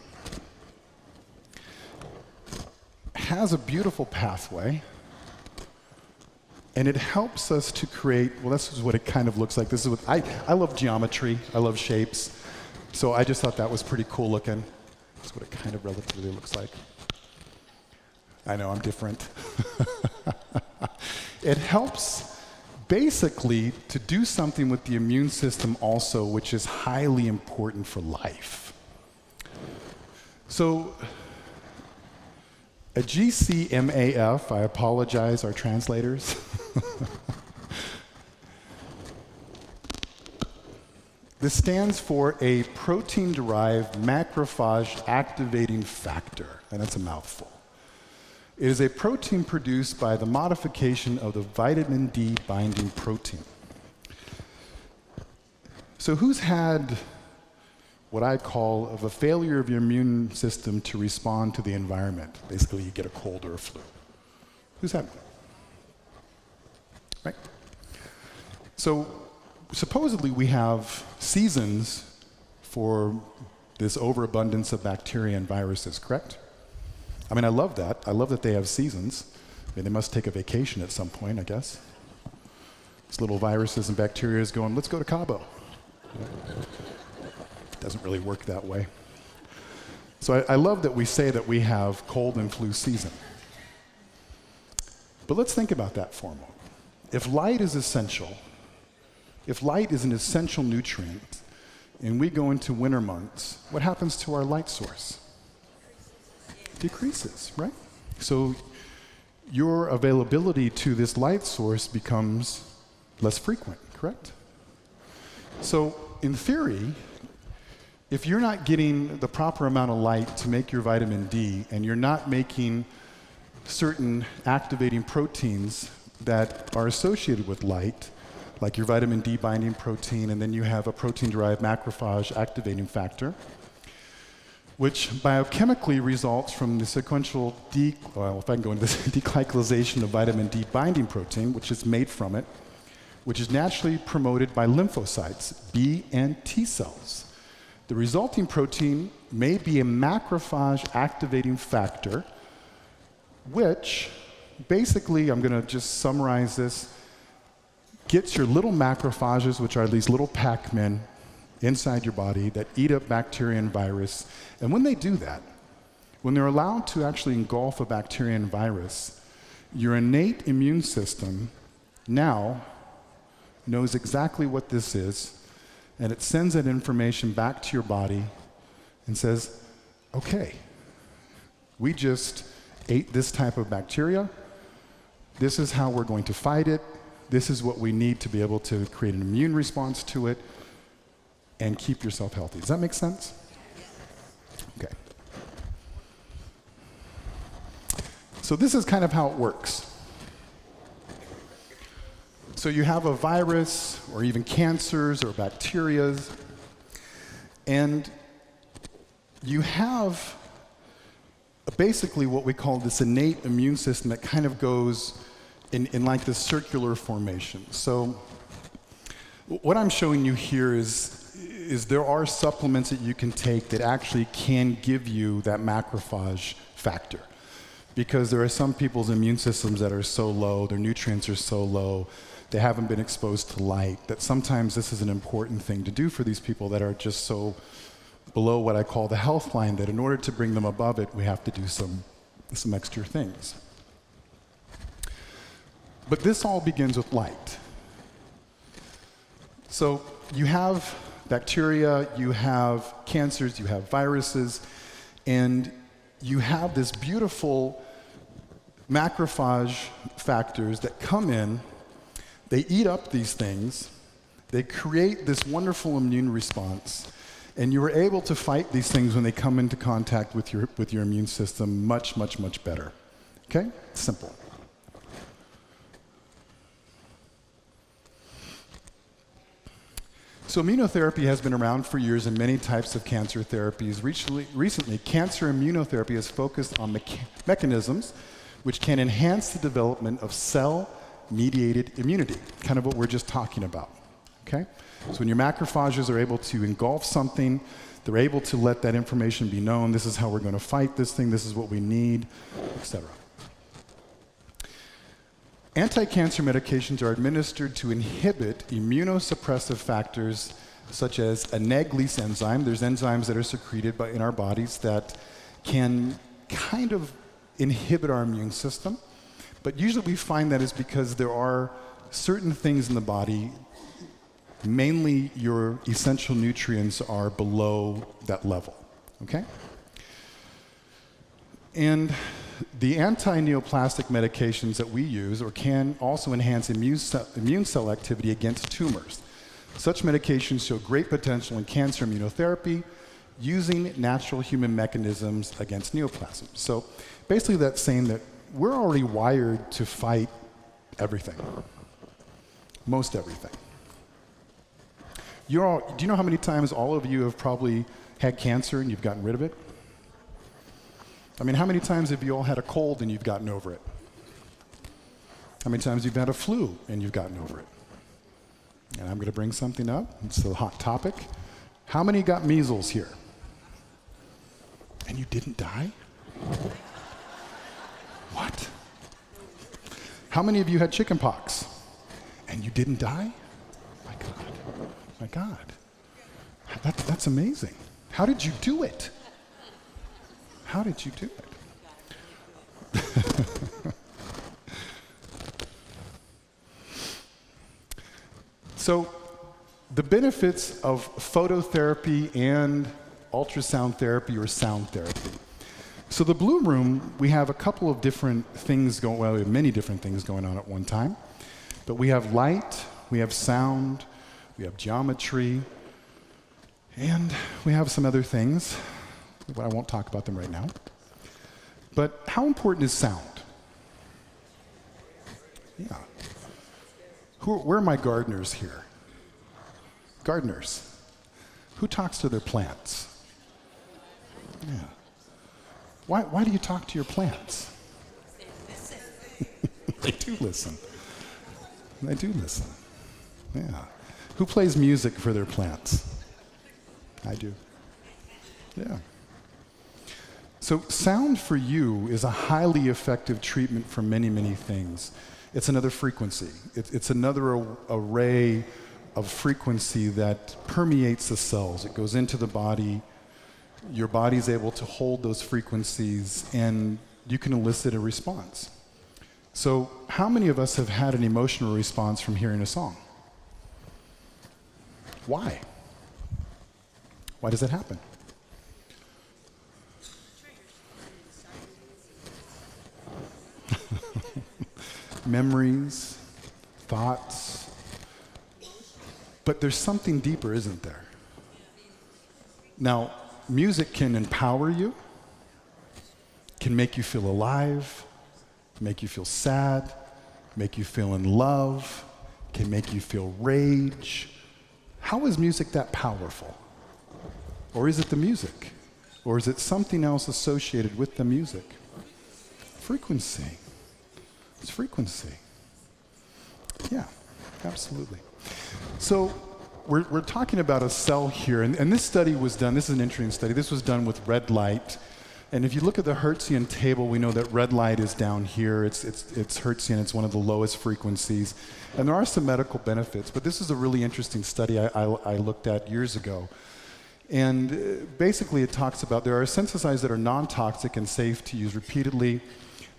has a beautiful pathway, and it helps us to create, well, this is what it kind of looks like. This is what, I love geometry, I love shapes, so I just thought that was pretty cool looking. That's what it kind of relatively looks like. I know, I'm different. It helps basically to do something with the immune system also, which is highly important for life. So a GCMAF, I apologize, our translators. This stands for a protein-derived macrophage activating factor, and that's a mouthful. It is a protein produced by the modification of the vitamin D binding protein. So who's had what I call of a failure of your immune system to respond to the environment? Basically, you get a cold or a flu. Who's had one? Right? So supposedly we have seasons for this overabundance of bacteria and viruses, correct? I mean, I love that. I love that they have seasons. I mean, they must take a vacation at some point, I guess. These little viruses and bacteria is going, let's go to Cabo. It doesn't really work that way. So I love that we say that we have cold and flu season. But let's think about that for a moment. If light is essential, if light is an essential nutrient, and we go into winter months, what happens to our light source? Decreases, right? So your availability to this light source becomes less frequent, correct? So in theory, if you're not getting the proper amount of light to make your vitamin D, and you're not making certain activating proteins that are associated with light, like your vitamin D binding protein, and then you have a protein-derived macrophage activating factor, which biochemically results from the sequential deglycylation of vitamin D binding protein, which is made from it, which is naturally promoted by lymphocytes, B and T cells. The resulting protein may be a macrophage activating factor, which basically, I'm going to just summarize this, gets your little macrophages, which are these little Pac-Men, inside your body that eat up bacteria and virus. And when they do that, when they're allowed to actually engulf a bacteria and virus, your innate immune system now knows exactly what this is, and it sends that information back to your body and says, okay, we just ate this type of bacteria. This is how we're going to fight it. This is what we need to be able to create an immune response to it and keep yourself healthy. Does that make sense? Okay. So this is kind of how it works. So you have a virus or even cancers or bacteria, and you have basically what we call this innate immune system that kind of goes in like this circular formation. So what I'm showing you here is there are supplements that you can take that actually can give you that macrophage factor. Because there are some people's immune systems that are so low, their nutrients are so low, they haven't been exposed to light, that sometimes this is an important thing to do for these people that are just so below what I call the health line, that in order to bring them above it, we have to do some extra things. But this all begins with light. So you have bacteria, you have cancers, you have viruses, and you have this beautiful macrophage factors that come in, they eat up these things, they create this wonderful immune response, and you are able to fight these things when they come into contact with your immune system much, much, much better. Okay? Simple. So immunotherapy has been around for years in many types of cancer therapies. Recently, cancer immunotherapy has focused on mechanisms which can enhance the development of cell-mediated immunity, kind of what we're just talking about. Okay? So when your macrophages are able to engulf something, they're able to let that information be known. This is how we're going to fight this thing. This is what we need, etc. Anti-cancer medications are administered to inhibit immunosuppressive factors such as a Neg-Lease enzyme. There's enzymes that are secreted in our bodies that can kind of inhibit our immune system. But usually we find that is because there are certain things in the body, mainly your essential nutrients, are below that level. Okay? And the anti-neoplastic medications that we use or can also enhance immune cell activity against tumors. Such medications show great potential in cancer immunotherapy using natural human mechanisms against neoplasms. So basically that's saying that we're already wired to fight everything, most everything. Do you know how many times all of you have probably had cancer and you've gotten rid of it? I mean, how many times have you all had a cold and you've gotten over it? How many times you've had a flu and you've gotten over it? And I'm going to bring something up. It's a hot topic. How many got measles here? And you didn't die? What? How many of you had chicken pox? And you didn't die? My God. My God. That's amazing. How did you do it? How did you do it? So, the benefits of phototherapy and ultrasound therapy or sound therapy. So the Blue Room, we have a couple of different things going, well, we have many different things going on at one time. But we have light, we have sound, we have geometry, and we have some other things. But I won't talk about them right now. But how important is sound? Yeah. Where are my gardeners here? Gardeners. Who talks to their plants? Yeah. Why do you talk to your plants? They do listen. They do listen. Yeah. Who plays music for their plants? I do. Yeah. So sound for you is a highly effective treatment for many, many things. It's another frequency. It's another array of frequency that permeates the cells. It goes into the body. Your body's able to hold those frequencies, and you can elicit a response. So how many of us have had an emotional response from hearing a song? Why? Why does that happen? Memories, thoughts. But there's something deeper, isn't there? Now, music can empower you, can make you feel alive, make you feel sad, make you feel in love, can make you feel rage. How is music that powerful? Or is it the music? Or is it something else associated with the music? Frequency. It's frequency. Yeah, absolutely. So we're talking about a cell here, and this study was done, this is an interesting study, this was done with red light. And if you look at the Hertzian table, we know that red light is down here. It's Hertzian, it's one of the lowest frequencies. And there are some medical benefits, but this is a really interesting study I looked at years ago. And basically it talks about there are synthesizers that are non-toxic and safe to use repeatedly.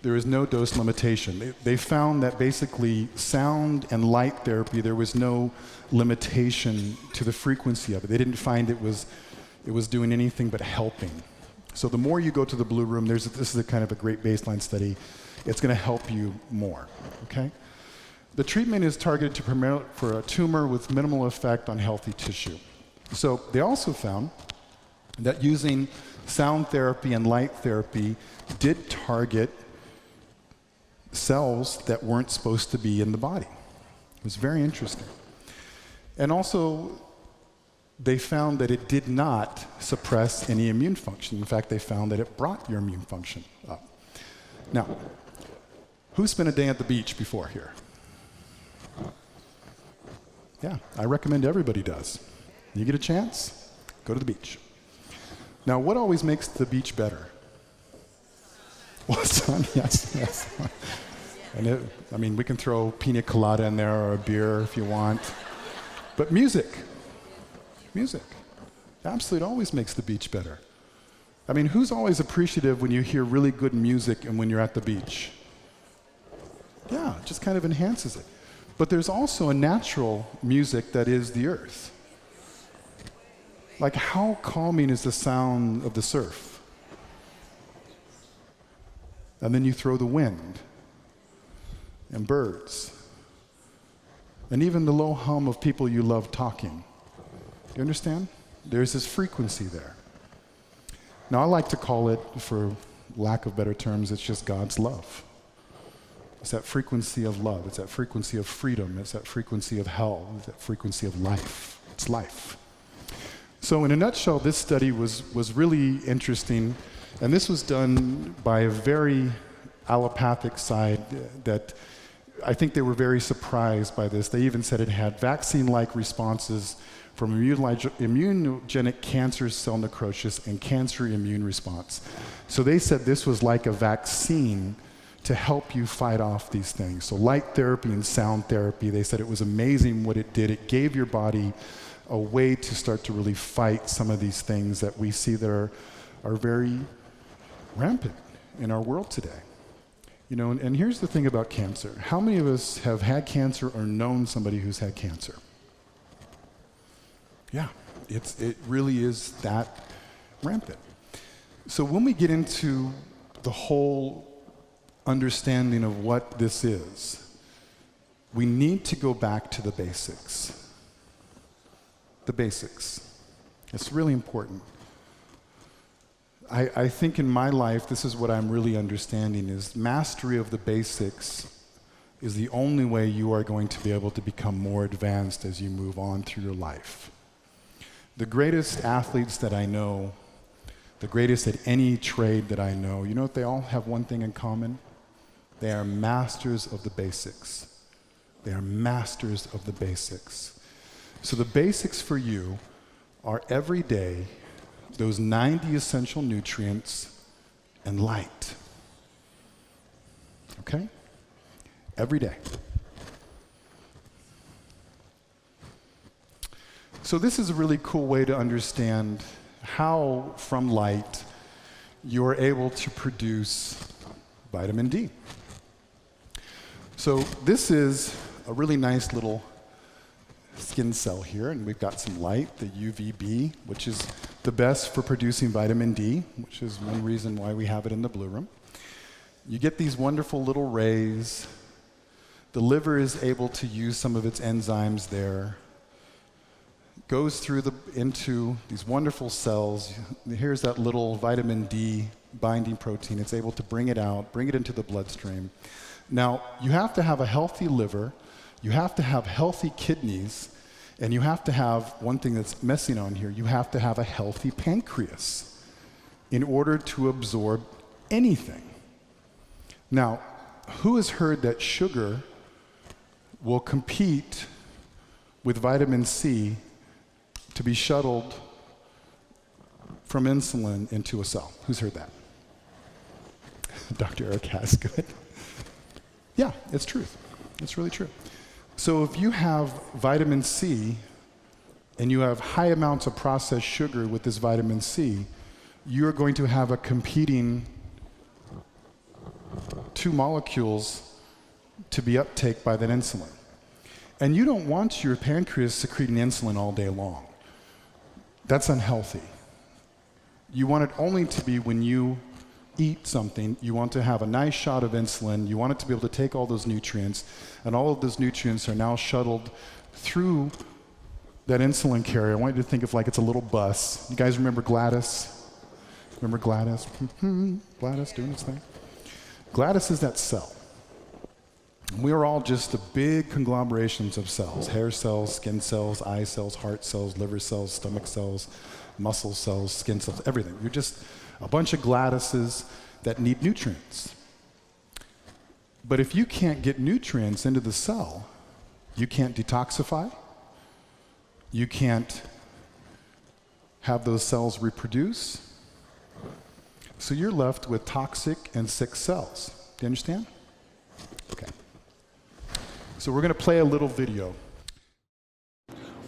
There is no dose limitation. They found that basically sound and light therapy, there was no limitation to the frequency of it. They didn't find it was doing anything but helping. So the more you go to the Blue Room, this is a kind of a great baseline study. It's going to help you more, okay? The treatment is targeted for a tumor with minimal effect on healthy tissue. So they also found that using sound therapy and light therapy did target cells that weren't supposed to be in the body. It was very interesting. And also, they found that it did not suppress any immune function. In fact, they found that it brought your immune function up. Now, who spent a day at the beach before here? Yeah, I recommend everybody does. You get a chance, go to the beach. Now, what always makes the beach better? Well, sun, yes. And we can throw pina colada in there or a beer if you want. But music absolutely always makes the beach better. I mean, who's always appreciative when you hear really good music and when you're at the beach? Yeah, it just kind of enhances it. But there's also a natural music that is the earth. Like, how calming is the sound of the surf? And then you throw the wind and birds and even the low hum of people you love talking. You understand? There's this frequency there. Now, I like to call it, for lack of better terms, it's just God's love. It's that frequency of love. It's that frequency of freedom. It's that frequency of hell. It's that frequency of life. It's life. So in a nutshell, this study was really interesting. And this was done by a very allopathic side that I think they were very surprised by this. They even said it had vaccine-like responses from immunogenic cancer cell necrosis and cancer immune response. So they said this was like a vaccine to help you fight off these things. So light therapy and sound therapy, they said it was amazing what it did. It gave your body a way to start to really fight some of these things that we see that are very rampant in our world today. You know, and here's the thing about cancer. How many of us have had cancer or known somebody who's had cancer? Yeah, it really is that rampant. So when we get into the whole understanding of what this is, we need to go back to the basics. The basics. It's really important. I think in my life, this is what I'm really understanding, is mastery of the basics is the only way you are going to be able to become more advanced as you move on through your life. The greatest athletes that I know, the greatest at any trade that I know, you know what they all have one thing in common? They are masters of the basics. They are masters of the basics. So the basics for you are every day those 90 essential nutrients and light. Okay? Every day. So this is a really cool way to understand how from light you're able to produce vitamin D. So this is a really nice little skin cell here, and we've got some light, the UVB, which is the best for producing vitamin D, which is one reason why we have it in the blue room. You get these wonderful little rays. The liver is able to use some of its enzymes there. Goes through into these wonderful cells. Here's that little vitamin D binding protein. It's able to bring it out, bring it into the bloodstream. Now, you have to have a healthy liver, you have to have healthy kidneys, and you have to have, one thing that's missing on here, you have to have a healthy pancreas in order to absorb anything. Now, who has heard that sugar will compete with vitamin C to be shuttled from insulin into a cell? Who's heard that? Dr. Eric has, good. Yeah, it's truth. It's really true. So if you have vitamin C and you have high amounts of processed sugar with this vitamin C, you're going to have a competing two molecules to be uptake by that insulin. And you don't want your pancreas secreting insulin all day long. That's unhealthy. You want it only to be when you eat something, you want to have a nice shot of insulin, you want it to be able to take all those nutrients, and all of those nutrients are now shuttled through that insulin carrier. I want you to think of like it's a little bus. You guys remember Gladys? Remember Gladys? Gladys doing its thing? Gladys is that cell. We are all just a big conglomerations of cells: hair cells, skin cells, eye cells, heart cells, liver cells, stomach cells, muscle cells, skin cells, everything. You're just a bunch of Gladyses that need nutrients. But if you can't get nutrients into the cell, you can't detoxify, you can't have those cells reproduce, so you're left with toxic and sick cells. Do you understand? Okay. So we're going to play a little video.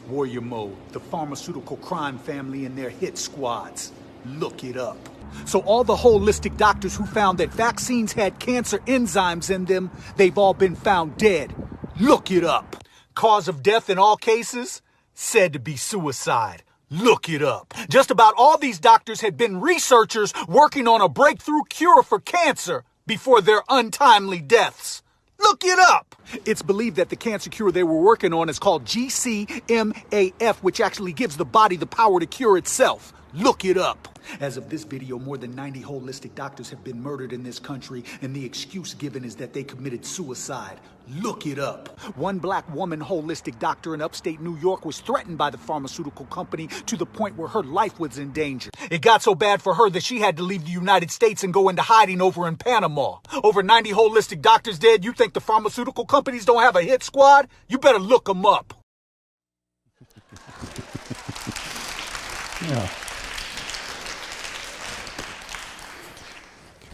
Warrior Mode, the pharmaceutical crime family and their hit squads. Look it up. So all the holistic doctors who found that vaccines had cancer enzymes in them, they've all been found dead. Look it up. Cause of death in all cases? Said to be suicide. Look it up. Just about all these doctors had been researchers working on a breakthrough cure for cancer before their untimely deaths. Look it up. It's believed that the cancer cure they were working on is called GCMAF, which actually gives the body the power to cure itself. Look it up. As of this video, more than 90 holistic doctors have been murdered in this country, and the excuse given is that they committed suicide. Look it up. One black woman holistic doctor in upstate New York was threatened by the pharmaceutical company to the point where her life was in danger. It got so bad for her that she had to leave the United States and go into hiding over in Panama. Over 90 holistic doctors dead. You think the pharmaceutical companies don't have a hit squad? You better look them up. Yeah.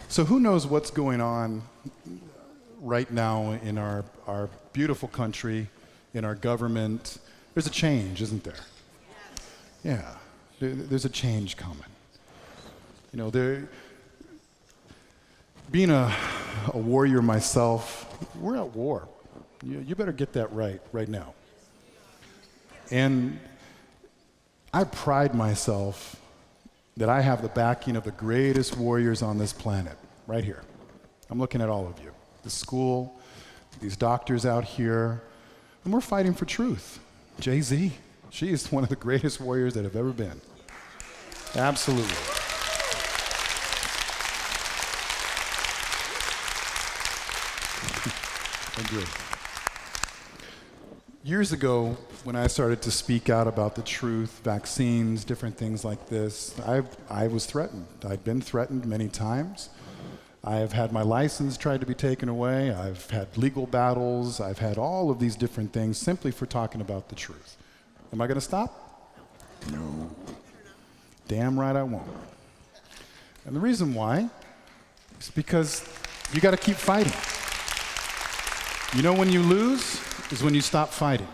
So who knows what's going on right now in our beautiful country, in our government? There's a change, isn't there? Yes. Yeah, there's a change coming. You know, being a warrior myself, we're at war. You better get that right now. And I pride myself that I have the backing of the greatest warriors on this planet, right here. I'm looking at all of you. The school, these doctors out here, and we're fighting for truth. Jay-Z, she is one of the greatest warriors that have ever been. Absolutely. Thank you. Years ago, when I started to speak out about the truth, vaccines, different things like this, I was threatened. I'd been threatened many times. I have had my license tried to be taken away. I've had legal battles. I've had all of these different things simply for talking about the truth. Am I going to stop? No. Damn right I won't. And the reason why is because you got to keep fighting. You know when you lose is when you stop fighting.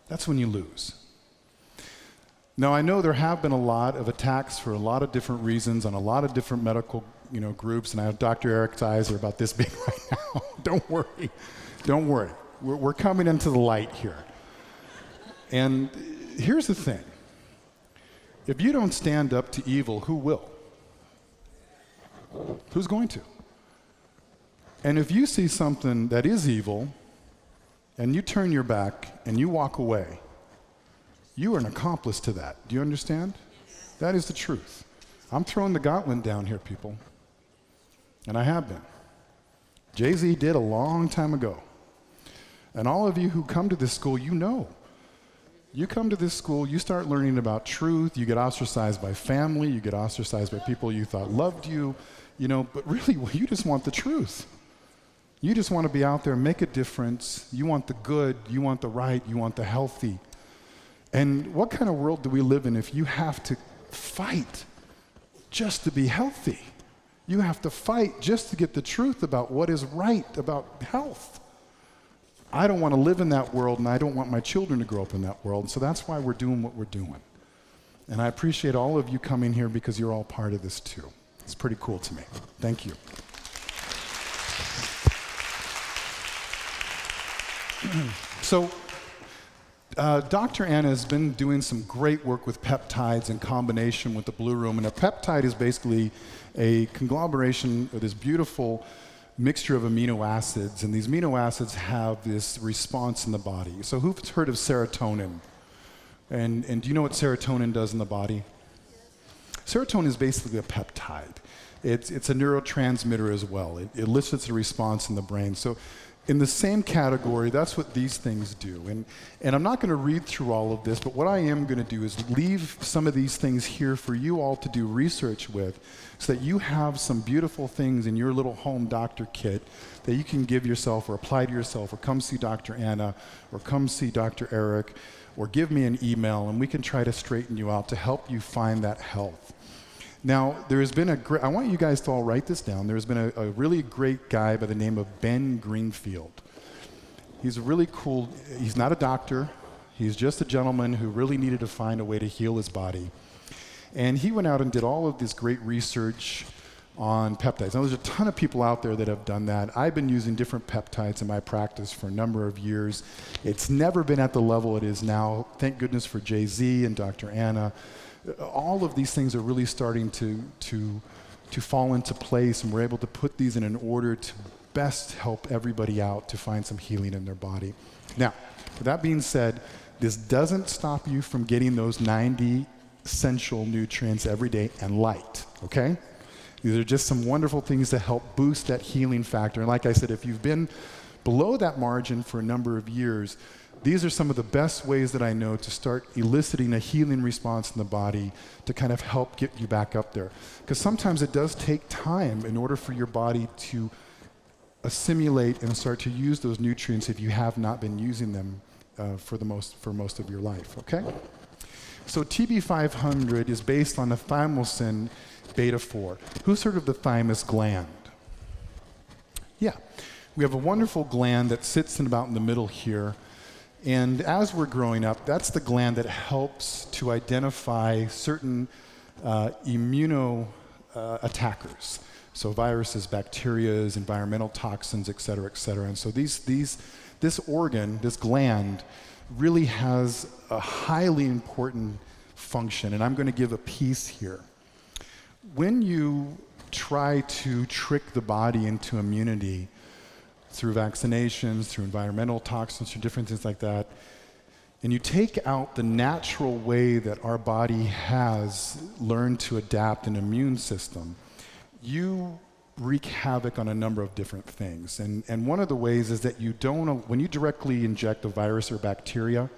That's when you lose. Now, I know there have been a lot of attacks for a lot of different reasons on a lot of different medical groups, and I have Dr. Eric's eyes are about this big right now. Don't worry. Don't worry. We're coming into the light here. And here's the thing. If you don't stand up to evil, who will? Who's going to? And if you see something that is evil, and you turn your back and you walk away, you are an accomplice to that. Do you understand? That is the truth. I'm throwing the gauntlet down here, people. And I have been. Jay-Z did a long time ago. And all of you who come to this school, you know. You come to this school, you start learning about truth, you get ostracized by family, you get ostracized by people you thought loved you, but really, you just want the truth. You just want to be out there, make a difference. You want the good, you want the right, you want the healthy. And what kind of world do we live in if you have to fight just to be healthy? You have to fight just to get the truth about what is right about health. I don't want to live in that world, and I don't want my children to grow up in that world. And so that's why we're doing what we're doing. And I appreciate all of you coming here because you're all part of this too. It's pretty cool to me. Thank you. So, Dr. Anna has been doing some great work with peptides in combination with the Blue Room. And a peptide is basically a conglomeration of this beautiful mixture of amino acids. And these amino acids have this response in the body. So who's heard of serotonin? And do you know what serotonin does in the body? Serotonin is basically a peptide. It's a neurotransmitter as well. It elicits a response in the brain. So in the same category, that's what these things do. And I'm not going to read through all of this, but what I am going to do is leave some of these things here for you all to do research with so that you have some beautiful things in your little home doctor kit that you can give yourself or apply to yourself or come see Dr. Anna or come see Dr. Eric or give me an email and we can try to straighten you out to help you find that health. Now, there has been I want you guys to all write this down. There's been a really great guy by the name of Ben Greenfield. He's a really cool, he's not a doctor. He's just a gentleman who really needed to find a way to heal his body. And he went out and did all of this great research on peptides. Now, there's a ton of people out there that have done that. I've been using different peptides in my practice for a number of years. It's never been at the level it is now. Thank goodness for Jay-Z and Dr. Anna. All of these things are really starting to fall into place, and we're able to put these in an order to best help everybody out to find some healing in their body. Now, with that being said, this doesn't stop you from getting those 90 essential nutrients every day and light, okay? These are just some wonderful things to help boost that healing factor. And like I said, if you've been below that margin for a number of years, these are some of the best ways that I know to start eliciting a healing response in the body to kind of help get you back up there. Because sometimes it does take time in order for your body to assimilate and start to use those nutrients if you have not been using them for most of your life, okay? So TB500 is based on the thymosin beta-4. Who's heard of the thymus gland? Yeah. We have a wonderful gland that sits about in the middle here. And as we're growing up, that's the gland that helps to identify certain attackers. So viruses, bacteria, environmental toxins, et cetera, et cetera. And so this organ, this gland, really has a highly important function. And I'm going to give a piece here. When you try to trick the body into immunity, through vaccinations, through environmental toxins, through different things like that, and you take out the natural way that our body has learned to adapt an immune system, you wreak havoc on a number of different things. And one of the ways is that when you directly inject a virus or bacteria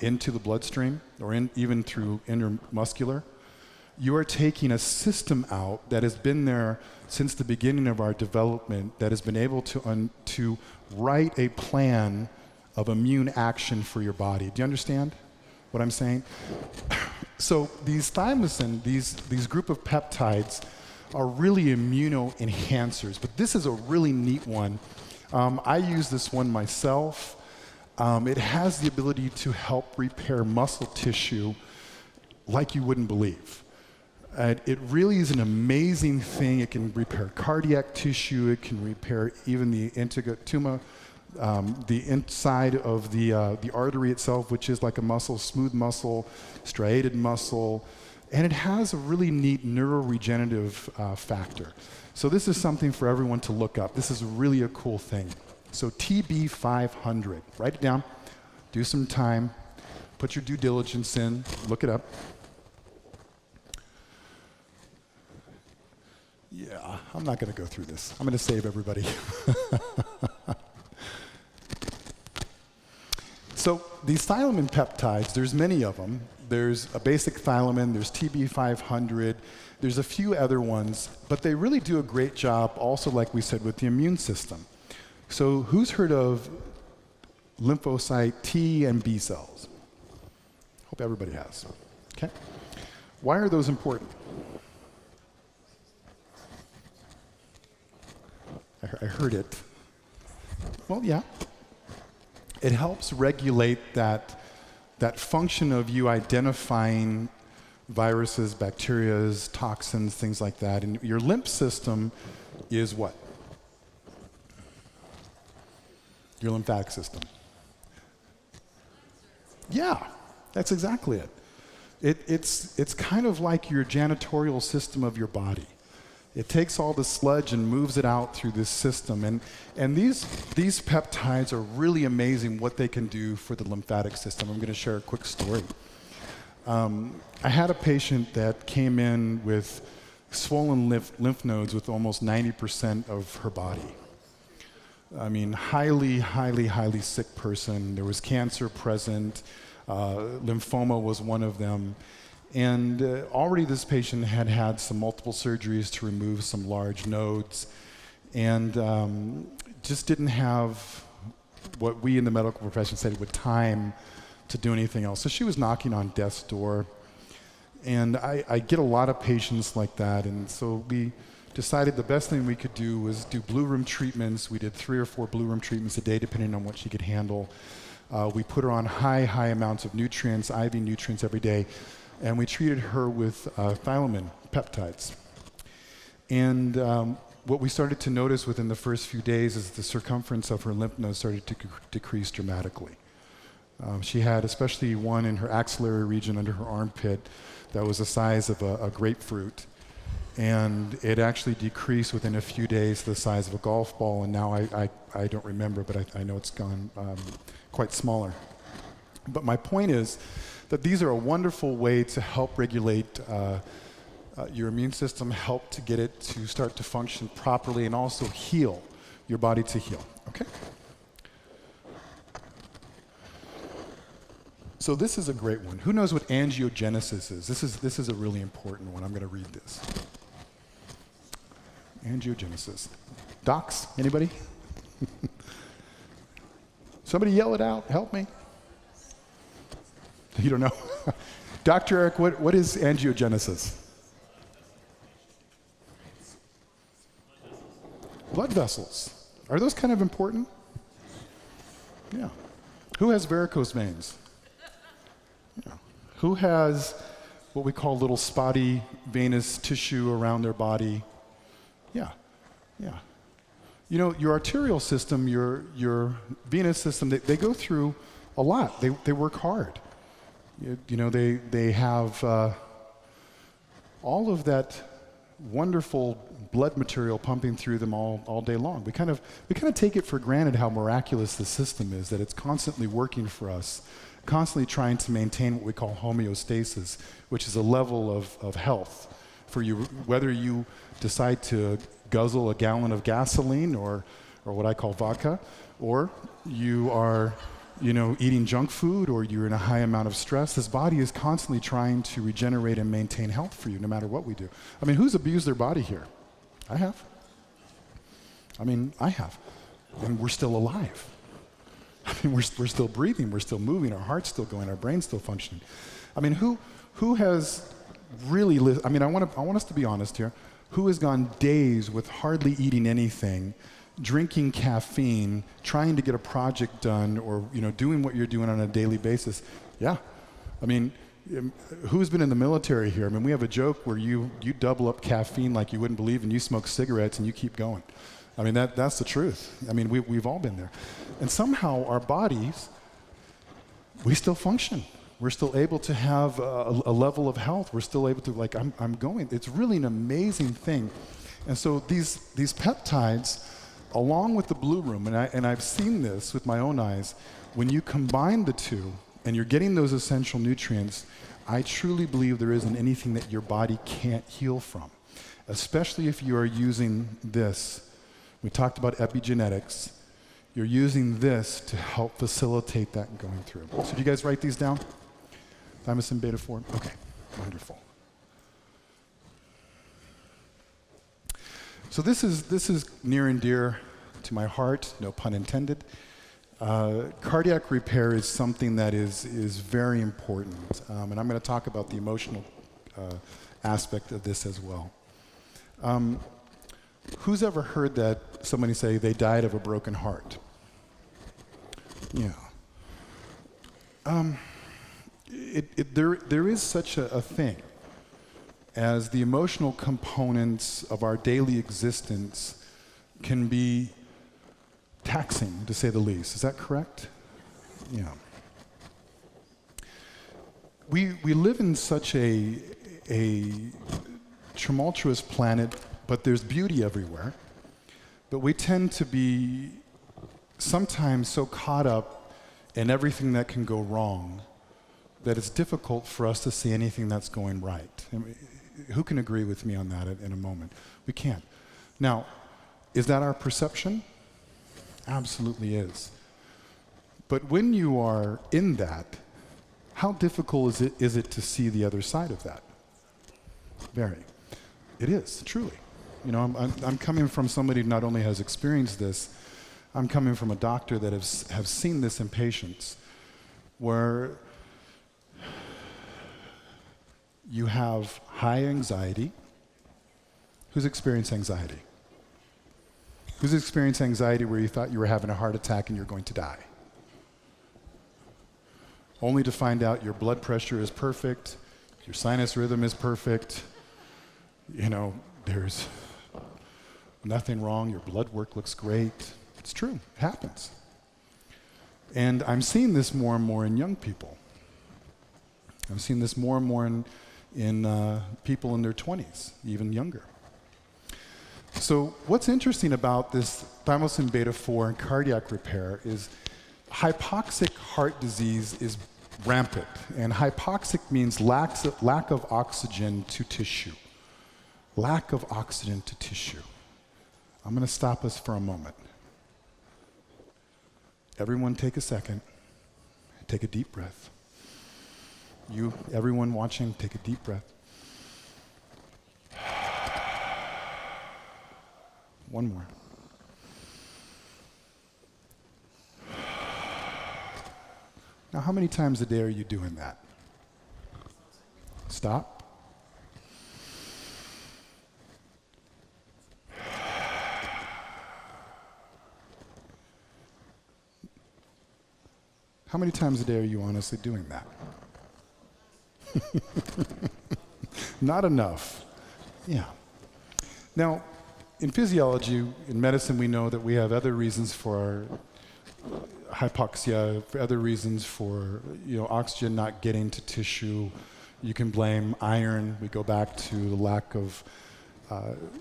into the bloodstream, or even through intramuscular, you are taking a system out that has been there since the beginning of our development, that has been able to write a plan of immune action for your body. Do you understand what I'm saying? So these thymosin, these group of peptides, are really immunoenhancers, but this is a really neat one. I use this one myself. It has the ability to help repair muscle tissue like you wouldn't believe. It really is an amazing thing. It can repair cardiac tissue. It can repair even the integumentuma, the inside of the artery itself, which is like a muscle, smooth muscle, striated muscle. And it has a really neat neuroregenerative factor. So this is something for everyone to look up. This is really a cool thing. So TB500, write it down, do some time, put your due diligence in, look it up. Yeah, I'm not going to go through this. I'm going to save everybody. So these thiamine peptides, there's many of them. There's a basic thiamine, there's TB500, there's a few other ones, but they really do a great job also, like we said, with the immune system. So who's heard of lymphocyte T and B cells? Hope everybody has. Okay. Why are those important? I heard it. Well, yeah. It helps regulate that function of you identifying viruses, bacteria, toxins, things like that. And your lymph system is what? Your lymphatic system. Yeah, that's exactly it. It's kind of like your janitorial system of your body. It takes all the sludge and moves it out through this system. And these peptides are really amazing what they can do for the lymphatic system. I'm going to share a quick story. I had a patient that came in with swollen lymph nodes with almost 90% of her body. I mean, highly, highly, highly sick person. There was cancer present. Lymphoma was one of them. And already this patient had had some multiple surgeries to remove some large nodes and just didn't have what we in the medical profession said with time to do anything else. So she was knocking on death's door. And I get a lot of patients like that. And so we decided the best thing we could do was do blue room treatments. We did 3 or 4 blue room treatments a day, depending on what she could handle. We put her on high amounts of nutrients, IV nutrients every day. And we treated her with thiamine peptides. And what we started to notice within the first few days is the circumference of her lymph nodes started to decrease dramatically. She had especially one in her axillary region under her armpit that was the size of a grapefruit. And it actually decreased within a few days to the size of a golf ball. And now I don't remember, but I know it's gone quite smaller. But my point is that these are a wonderful way to help regulate your immune system, help to get it to start to function properly, and also heal your body to heal. Okay? So this is a great one. Who knows what angiogenesis is? This is a really important one. I'm going to read this. Angiogenesis. Docs, anybody? Somebody yell it out. Help me. You don't know? Dr. Eric, what is angiogenesis? Blood vessels. Are those kind of important? Yeah. Who has varicose veins? Yeah. Who has what we call little spotty venous tissue around their body? Yeah. Yeah. You know, your arterial system, your venous system, they go through a lot. They work hard. You know, they have all of that wonderful blood material pumping through them all day long. We kind of take it for granted how miraculous the system is, that it's constantly working for us, constantly trying to maintain what we call homeostasis, which is a level of health for you, whether you decide to guzzle a gallon of gasoline or what I call vodka, or you are eating junk food, or you're in a high amount of stress. This body is constantly trying to regenerate and maintain health for you, no matter what we do. I mean, who's abused their body here? I have. I have. And we're still alive. We're still breathing, we're still moving, our heart's still going, our brain's still functioning. Who has really I want us to be honest here. Who has gone days with hardly eating anything, drinking caffeine, trying to get a project done, or doing what you're doing on a daily basis? Yeah. who's been in the military here? I mean, we have a joke where you double up caffeine like you wouldn't believe, and you smoke cigarettes and you keep going. I mean, that's the truth. I mean, we've all been there. And somehow our bodies, we still function. We're still able to have a level of health. We're still able to, like, I'm going. It's really an amazing thing. And so these peptides, along with the Blue Room, and I've seen this with my own eyes, when you combine the two and you're getting those essential nutrients, I truly believe there isn't anything that your body can't heal from, especially if you are using this. We talked about epigenetics. You're using this to help facilitate that going through. So do you guys write these down? Thymosin beta-4? Okay, wonderful. So this is near and dear to my heart, no pun intended. Cardiac repair is something that is very important, and I'm going to talk about the emotional aspect of this as well. Who's ever heard that somebody say they died of a broken heart? Yeah. There is such a thing as the emotional components of our daily existence can be taxing, to say the least. Is that correct? Yeah. We live in such a tumultuous planet, but there's beauty everywhere. But we tend to be sometimes so caught up in everything that can go wrong that it's difficult for us to see anything that's going right. I mean, who can agree with me on that in a moment? We can't. Now, is that our perception? Absolutely is. But when you are in that, how difficult is it to see the other side of that? Very. It is, truly. You know, I'm coming from somebody who not only has experienced this, I'm coming from a doctor that have seen this in patients, where you have high anxiety. Who's experienced anxiety? Who's experienced anxiety where you thought you were having a heart attack and you're going to die? Only to find out your blood pressure is perfect, your sinus rhythm is perfect, you know, there's nothing wrong, your blood work looks great. It's true, it happens. And I'm seeing this more and more in young people. I'm seeing this more and more in people in their 20s, even younger. So what's interesting about this thymosin beta-4 and cardiac repair is hypoxic heart disease is rampant. And hypoxic means lack of oxygen to tissue. Lack of oxygen to tissue. I'm going to stop us for a moment. Everyone take a second. Take a deep breath. You, everyone watching, take a deep breath. One more. Now, how many times a day are you doing that? Stop. How many times a day are you honestly doing that? Not enough. Yeah. Now, in physiology, in medicine, we know that we have other reasons for hypoxia, for other reasons for oxygen not getting to tissue. You can blame iron. We go back to the lack of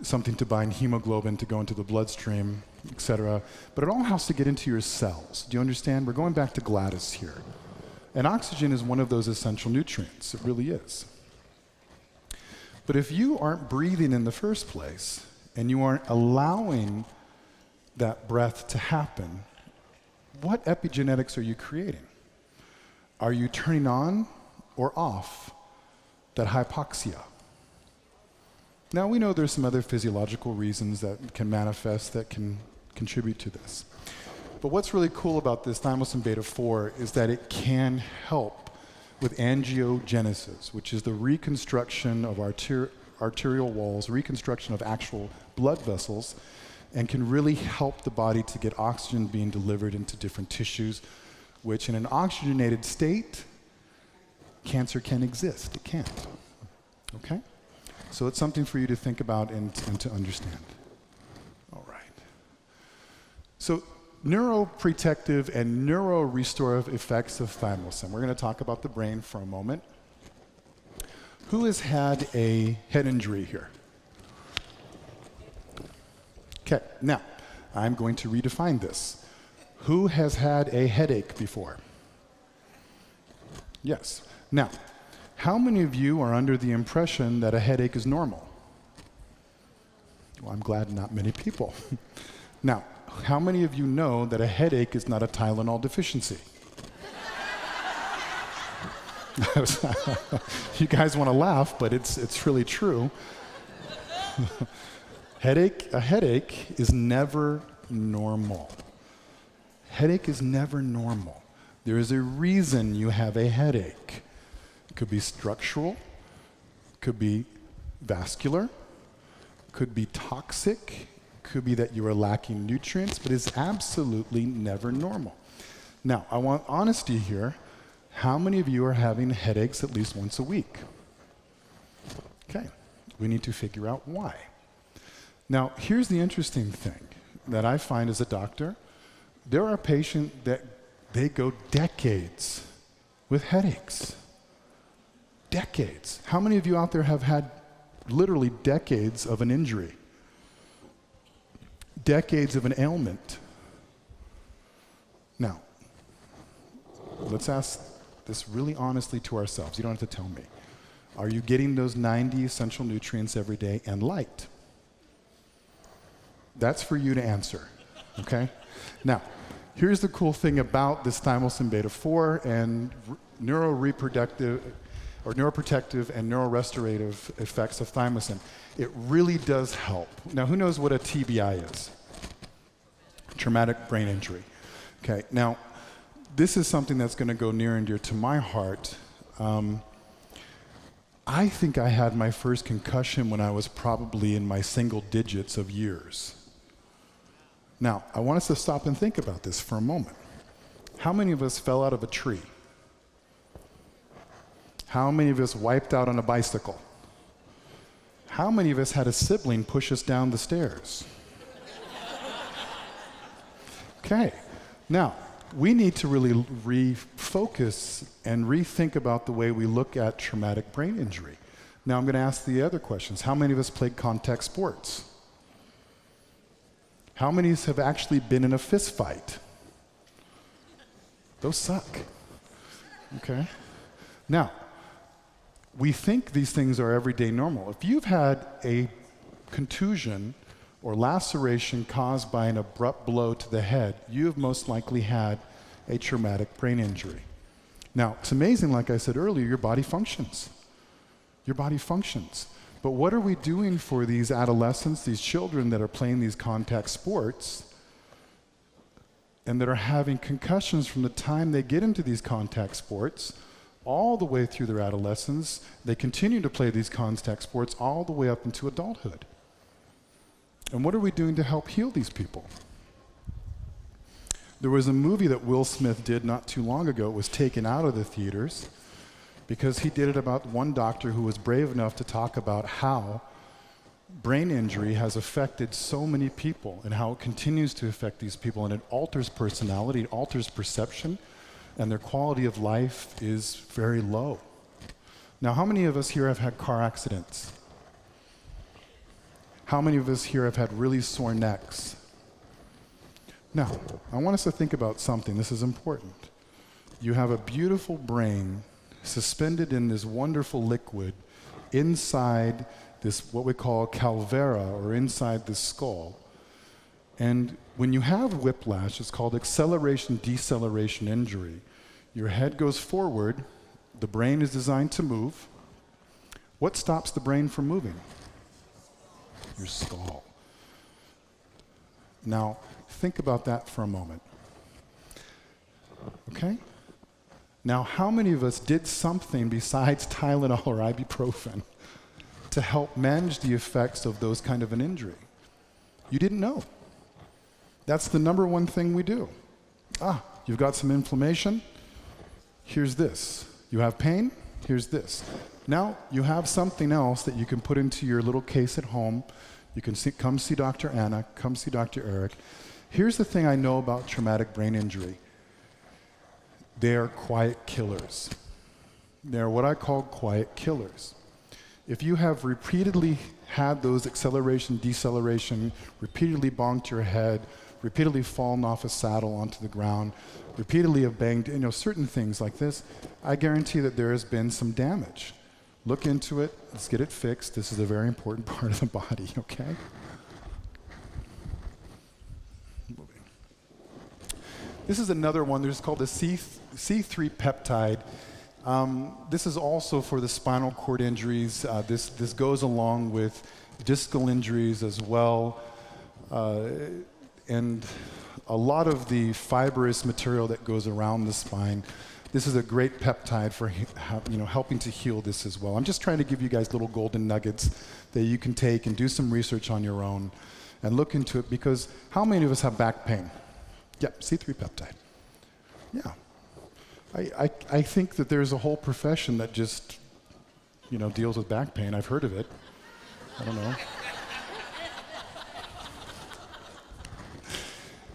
something to bind hemoglobin to go into the bloodstream, etc. But it all has to get into your cells. Do you understand? We're going back to Gladys here. And oxygen is one of those essential nutrients. It really is. But if you aren't breathing in the first place, and you aren't allowing that breath to happen, what epigenetics are you creating? Are you turning on or off that hypoxia? Now, we know there's some other physiological reasons that can manifest that can contribute to this. But what's really cool about this thymosin beta-4 is that it can help with angiogenesis, which is the reconstruction of arterial walls, reconstruction of actual blood vessels, and can really help the body to get oxygen being delivered into different tissues, which in an oxygenated state cancer can exist. It can't. Okay? So it's something for you to think about and to understand. All right. So neuroprotective and neurorestorative effects of thymosin. We're going to talk about the brain for a moment. Who has had a head injury here? Okay, now I'm going to redefine this. Who has had a headache before? Yes. Now, how many of you are under the impression that a headache is normal? Well, I'm glad not many people. Now, how many of you know that a headache is not a Tylenol deficiency? You guys want to laugh, but it's really true. A headache is never normal. Headache is never normal. There is a reason you have a headache. It could be structural, could be vascular, could be toxic, could be that you are lacking nutrients, but it's absolutely never normal. Now, I want honesty here. How many of you are having headaches at least once a week? Okay, we need to figure out why. Now, here's the interesting thing that I find as a doctor. There are patients that they go decades with headaches. Decades. How many of you out there have had literally decades of an injury? Decades of an ailment? Now, let's ask this really honestly to ourselves. You don't have to tell me. Are you getting those 90 essential nutrients every day and light? That's for you to answer, okay? Now, here's the cool thing about this thymosin beta-4 and neuroprotective and neurorestorative effects of thymosin. It really does help. Now, who knows what a TBI is? Traumatic brain injury. Okay, now, this is something that's going to go near and dear to my heart. I think I had my first concussion when I was probably in my single digits of years. Now, I want us to stop and think about this for a moment. How many of us fell out of a tree? How many of us wiped out on a bicycle? How many of us had a sibling push us down the stairs? Okay, now, we need to really refocus and rethink about the way we look at traumatic brain injury. Now, I'm going to ask the other questions. How many of us played contact sports? How many have actually been in a fist fight? Those suck. Okay? Now, we think these things are everyday normal. If you've had a contusion or laceration caused by an abrupt blow to the head, you have most likely had a traumatic brain injury. Now, it's amazing, like I said earlier, your body functions. Your body functions. But what are we doing for these adolescents, these children that are playing these contact sports and that are having concussions from the time they get into these contact sports all the way through their adolescence? They continue to play these contact sports all the way up into adulthood. And what are we doing to help heal these people? There was a movie that Will Smith did not too long ago. It was taken out of the theaters because he did it about one doctor who was brave enough to talk about how brain injury has affected so many people and how it continues to affect these people, and it alters personality, it alters perception, and their quality of life is very low. Now, how many of us here have had car accidents? How many of us here have had really sore necks? Now, I want us to think about something. This is important. You have a beautiful brain suspended in this wonderful liquid inside this, what we call calvera, or inside the skull. And when you have whiplash, it's called acceleration-deceleration injury. Your head goes forward, the brain is designed to move. What stops the brain from moving? Your skull. Now, think about that for a moment. Okay? Now, how many of us did something besides Tylenol or ibuprofen to help manage the effects of those kind of an injury? You didn't know. That's the number one thing we do. You've got some inflammation. Here's this. You have pain? Here's this. Now you have something else that you can put into your little case at home. You can come see Dr. Anna, come see Dr. Eric. Here's the thing I know about traumatic brain injury. They are quiet killers. They're what I call quiet killers. If you have repeatedly had those acceleration, deceleration, repeatedly bonked your head, repeatedly fallen off a saddle onto the ground, repeatedly have banged, certain things like this, I guarantee that there has been some damage. Look into it, let's get it fixed. This is a very important part of the body, okay? Moving. This is another one, there's called the C3 peptide. This is also for the spinal cord injuries. This goes along with discal injuries as well. And a lot of the fibrous material that goes around the spine. This is a great peptide for helping to heal this as well. I'm just trying to give you guys little golden nuggets that you can take and do some research on your own and look into it, because how many of us have back pain? Yep, C3 peptide. Yeah. I think that there's a whole profession that just, deals with back pain. I've heard of it. I don't know.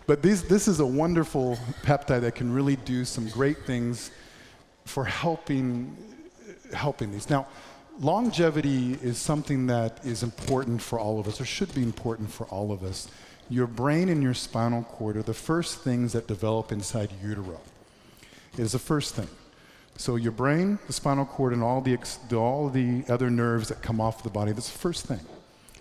But this is a wonderful peptide that can really do some great things for helping these. Now, longevity is something that is important for all of us, or should be important for all of us. Your brain and your spinal cord are the first things that develop inside utero. It is the first thing. So your brain, the spinal cord, and all the other nerves that come off the body, that's the first thing.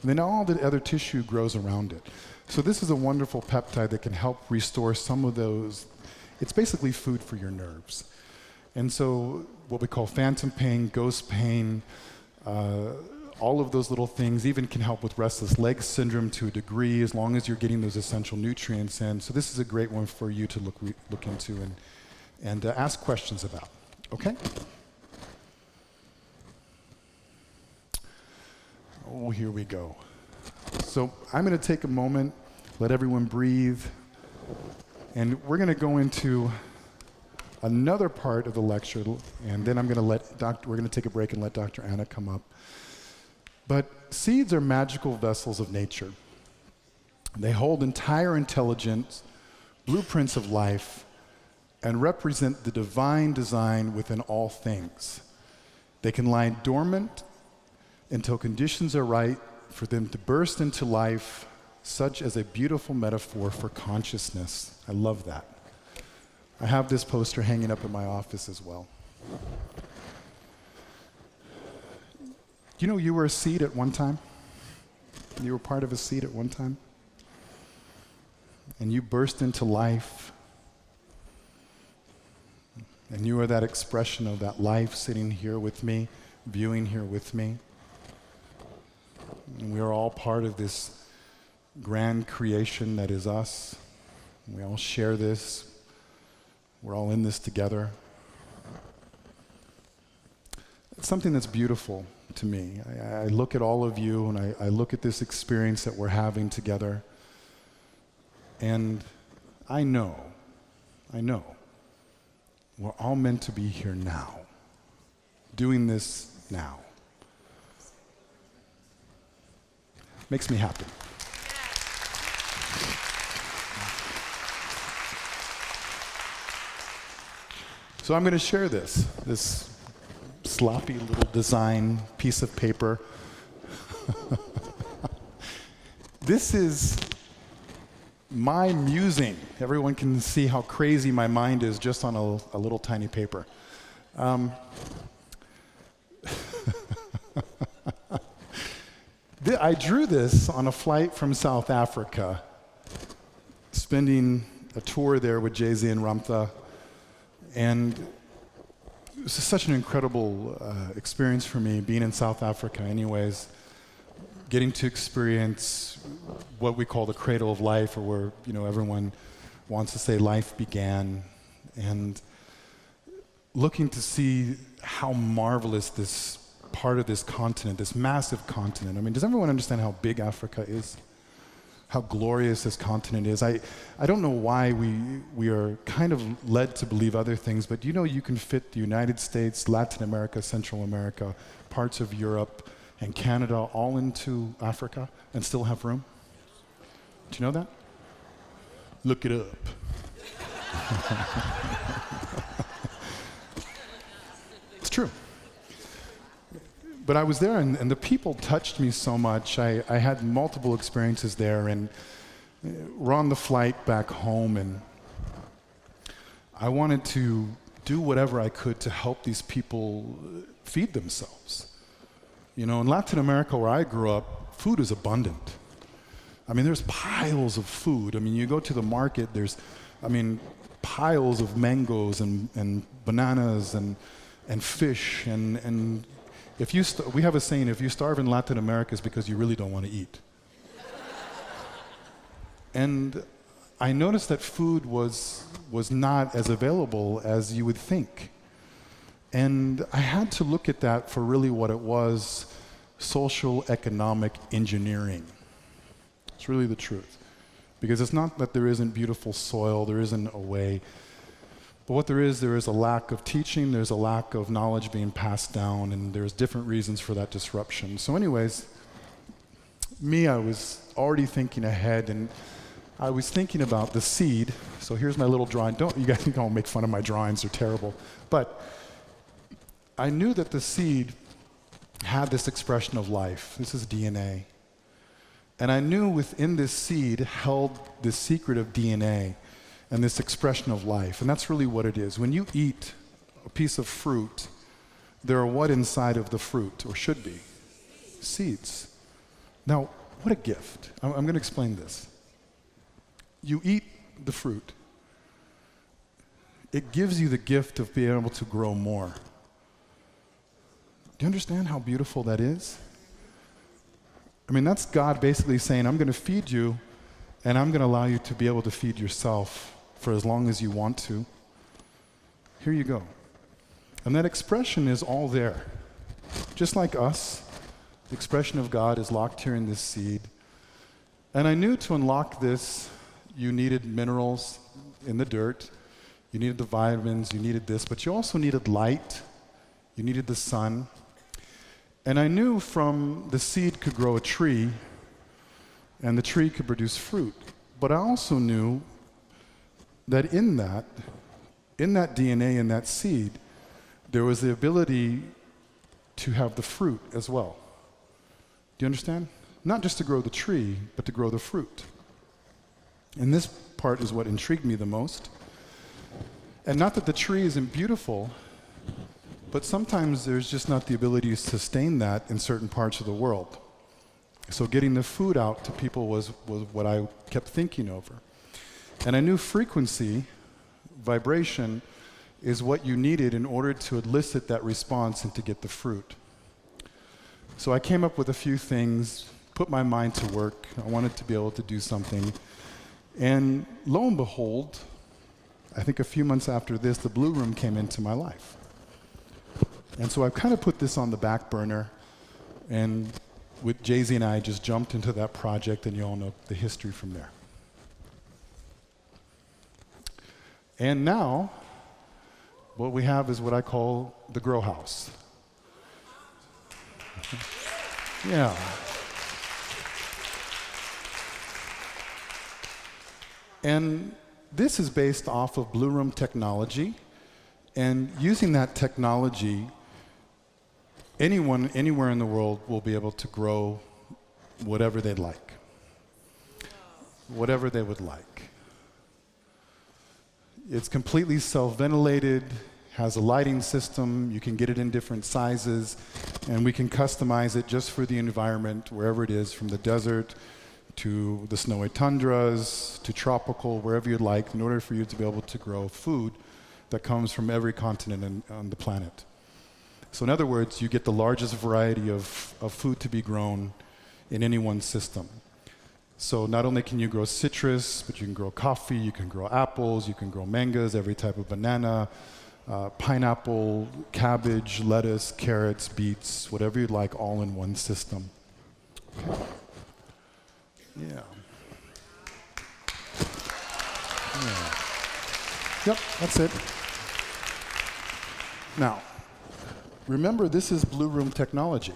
And then all the other tissue grows around it. So this is a wonderful peptide that can help restore some of those. It's basically food for your nerves. And so what we call phantom pain, ghost pain, all of those little things even can help with restless leg syndrome to a degree, as long as you're getting those essential nutrients in. So this is a great one for you to look into and ask questions about. Okay? Oh, here we go. So I'm going to take a moment, let everyone breathe, and we're going to go into another part of the lecture, and then we're going to take a break and let Dr. Anna come up. But seeds are magical vessels of nature. They hold entire intelligence, blueprints of life, and represent the divine design within all things. They can lie dormant until conditions are right for them to burst into life, such as a beautiful metaphor for consciousness. I love that. I have this poster hanging up in my office as well. You were a seed at one time? You were part of a seed at one time? And you burst into life. And you are that expression of that life sitting here with me, viewing here with me. And we are all part of this grand creation that is us. We all share this. We're all in this together. It's something that's beautiful to me. I look at all of you and I look at this experience that we're having together. And I know, we're all meant to be here now, doing this now. Makes me happy. So I'm going to share this sloppy little design piece of paper. This is my musing. Everyone can see how crazy my mind is just on a little tiny paper. I drew this on a flight from South Africa, spending a tour there with Jay-Z and Ramtha, and it was such an incredible experience for me, being in South Africa anyways, getting to experience what we call the cradle of life, or where everyone wants to say life began, and looking to see how marvelous this part of this continent, this massive continent. I mean, does everyone understand how big Africa is? how glorious this continent is. I don't know why we are kind of led to believe other things, but you know you can fit the United States, Latin America, Central America, parts of Europe, and Canada all into Africa and still have room? Do you know that? Look it up. It's true. But I was there, and the people touched me so much. I had multiple experiences there, and we're on the flight back home, and I wanted to do whatever I could to help these people feed themselves. You know, in Latin America, where I grew up, food is abundant. I mean, there's piles of food. I mean, you go to the market, there's, piles of mangoes and bananas and fish and if you we have a saying, if you starve in Latin America, it's because you really don't want to eat. And I noticed that food was not as available as you would think. And I had to look at that for really what it was, social economic engineering. It's really the truth. Because it's not that there isn't beautiful soil, there isn't a way. But what there is a lack of teaching, there's a lack of knowledge being passed down, and there's different reasons for that disruption. So anyways, I was already thinking ahead, and I was thinking about the seed. So here's my little drawing. You guys don't make fun of my drawings, they're terrible. But I knew that the seed had this expression of life. This is DNA. And I knew within this seed held this secret of DNA and this expression of life. And that's really what it is. When you eat a piece of fruit, there are what inside of the fruit, or should be? Seeds. Now, what a gift. I'm going to explain this. You eat the fruit. It gives you the gift of being able to grow more. Do you understand how beautiful that is? That's God basically saying, I'm going to feed you, and I'm going to allow you to be able to feed yourself for as long as you want to. Here you go. And that expression is all there. Just like us, the expression of God is locked here in this seed. And I knew to unlock this, you needed minerals in the dirt, you needed the vitamins, you needed this, but you also needed light, you needed the sun. And I knew from the seed could grow a tree, and the tree could produce fruit. But I also knew that in that DNA, in that seed, there was the ability to have the fruit as well. Do you understand? Not just to grow the tree, but to grow the fruit. And this part is what intrigued me the most. And not that the tree isn't beautiful, but sometimes there's just not the ability to sustain that in certain parts of the world. So getting the food out to people was what I kept thinking over. And I knew frequency, vibration, is what you needed in order to elicit that response and to get the fruit. So I came up with a few things, put my mind to work. I wanted to be able to do something. And lo and behold, I think a few months after this, the Blue Room came into my life. And so I've kind of put this on the back burner, and with Jay-Z and I just jumped into that project, and you all know the history from there. And now, what we have is what I call the Grow House. Yeah. And this is based off of Blue Room technology, and using that technology, anyone, anywhere in the world will be able to grow whatever they'd like. Whatever they would like. It's completely self-ventilated, has a lighting system, you can get it in different sizes, and we can customize it just for the environment, wherever it is, from the desert to the snowy tundras, to tropical, wherever you'd like, in order for you to be able to grow food that comes from every continent on the planet. So in other words, you get the largest variety of food to be grown in any one system. So not only can you grow citrus, but you can grow coffee, you can grow apples, you can grow mangoes, every type of banana, pineapple, cabbage, lettuce, carrots, beets, whatever you'd like, all in one system. Yeah. Yep, that's it. Now, remember, this is Blue Room technology.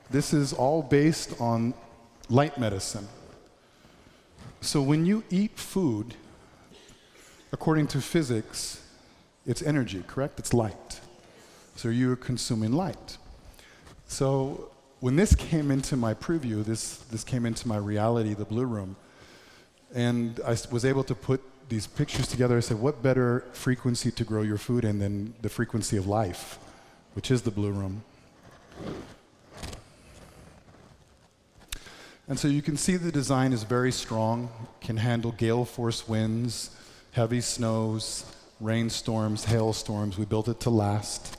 This is all based on light medicine. So when you eat food, according to physics, it's energy, correct? It's light. So you're consuming light. So when this came into my preview, this came into my reality, the Blue Room, and I was able to put these pictures together. I said, what better frequency to grow your food in than the frequency of life, which is the Blue Room. And so you can see the design is very strong, can handle gale force winds, heavy snows, rainstorms, hailstorms. We built it to last.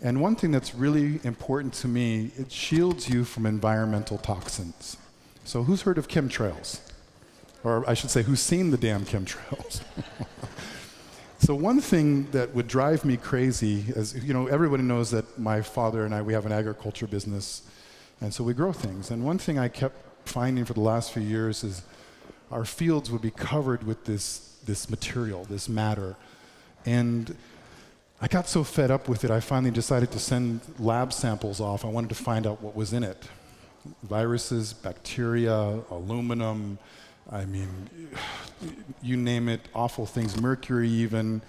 And one thing that's really important to me, it shields you from environmental toxins. So who's heard of chemtrails? Or I should say, who's seen the damn chemtrails? So one thing that would drive me crazy, as you know, everybody knows that my father and I, we have an agriculture business, and so we grow things. And one thing I kept finding for the last few years is our fields would be covered with this material, this matter. And I got so fed up with it, I finally decided to send lab samples off. I wanted to find out what was in it. Viruses, bacteria, aluminum, I mean, you name it, awful things, mercury even.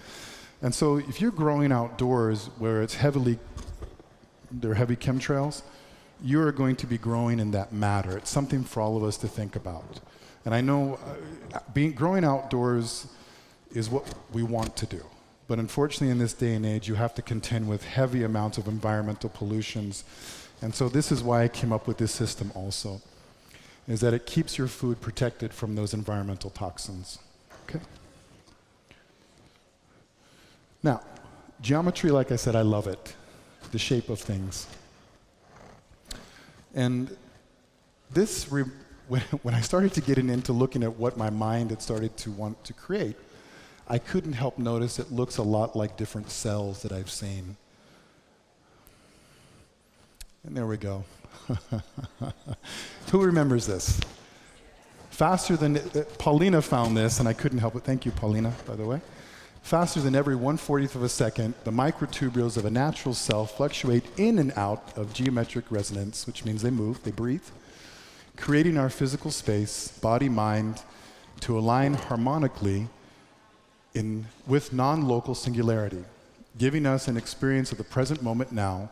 And so if you're growing outdoors where it's there are heavy chemtrails, you're going to be growing in that matter. It's something for all of us to think about. And I know growing outdoors is what we want to do. But unfortunately in this day and age, you have to contend with heavy amounts of environmental pollutions. And so this is why I came up with this system also, is that it keeps your food protected from those environmental toxins. Okay? Now, geometry, like I said, I love it. The shape of things. And this, when I started to get into looking at what my mind had started to want to create, I couldn't help notice it looks a lot like different cells that I've seen. And there we go. Who remembers this? Faster than, Paulina found this, and I couldn't help it. Thank you, Paulina, by the way. Faster than every 1/40th of a second, the microtubules of a natural cell fluctuate in and out of geometric resonance, which means they move, they breathe, creating our physical space, body, mind, to align harmonically with non-local singularity, giving us an experience of the present moment now.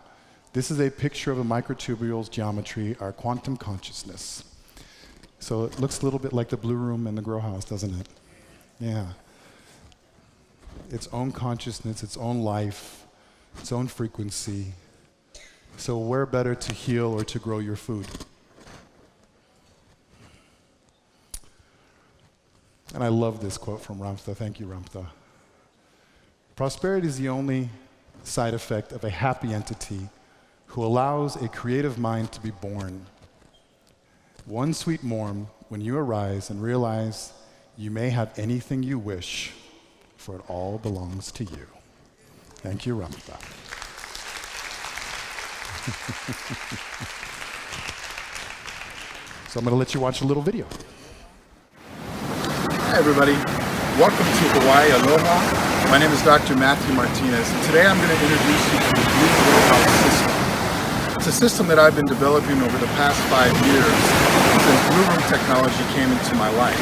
This is a picture of a microtubule's geometry, our quantum consciousness. So it looks a little bit like the Blue Room and the grow house, doesn't it? Yeah. Its own consciousness, its own life, its own frequency. So where better to heal or to grow your food? And I love this quote from Ramtha. Thank you, Ramtha. Prosperity is the only side effect of a happy entity who allows a creative mind to be born. One sweet morn, when you arise and realize you may have anything you wish, for it all belongs to you. Thank you, Ramtha. So I'm going to let you watch a little video. Hi everybody, welcome to Hawaii Aloha. My name is Dr. Matthew Martinez, and today I'm going to introduce you to the Blue Grow House system. It's a system that I've been developing over the past 5 years since Blue Room technology came into my life.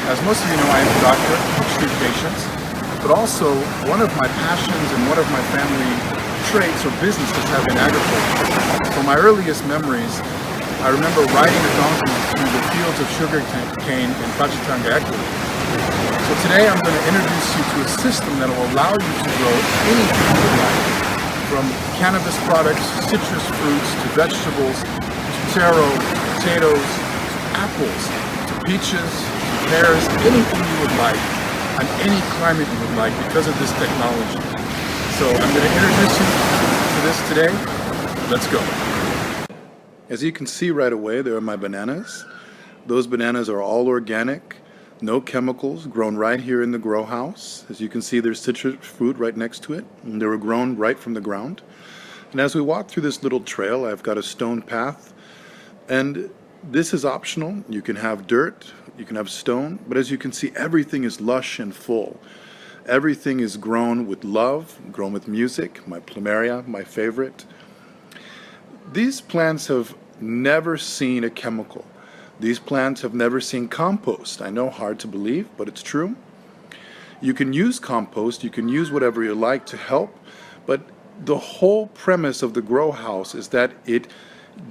As most of you know, I am a doctor who treat patients, but also one of my passions and one of my family traits or businesses have been agriculture. From my earliest memories, I remember riding a donkey through the fields of sugar cane in Pachitanga, Ecuador. So today I'm going to introduce you to a system that will allow you to grow anything you like, from cannabis products, citrus fruits, to vegetables, to taro, potatoes, to apples, to peaches, to pears, anything you would like, on any climate you would like because of this technology. So I'm going to introduce you to this today. Let's go. As you can see right away, there are my bananas. Those bananas are all organic, no chemicals, grown right here in the grow house. As you can see, there's citrus fruit right next to it, and they were grown right from the ground. And as we walk through this little trail, I've got a stone path, and This is optional. You can have dirt, you can have stone, but as you can see, everything is lush and full. Everything is grown with love, grown with music, my plumeria, my favorite. These plants have never seen a chemical. These plants have never seen compost. I know, hard to believe, but it's true. You can use compost, you can use whatever you like to help, but the whole premise of the grow house is that it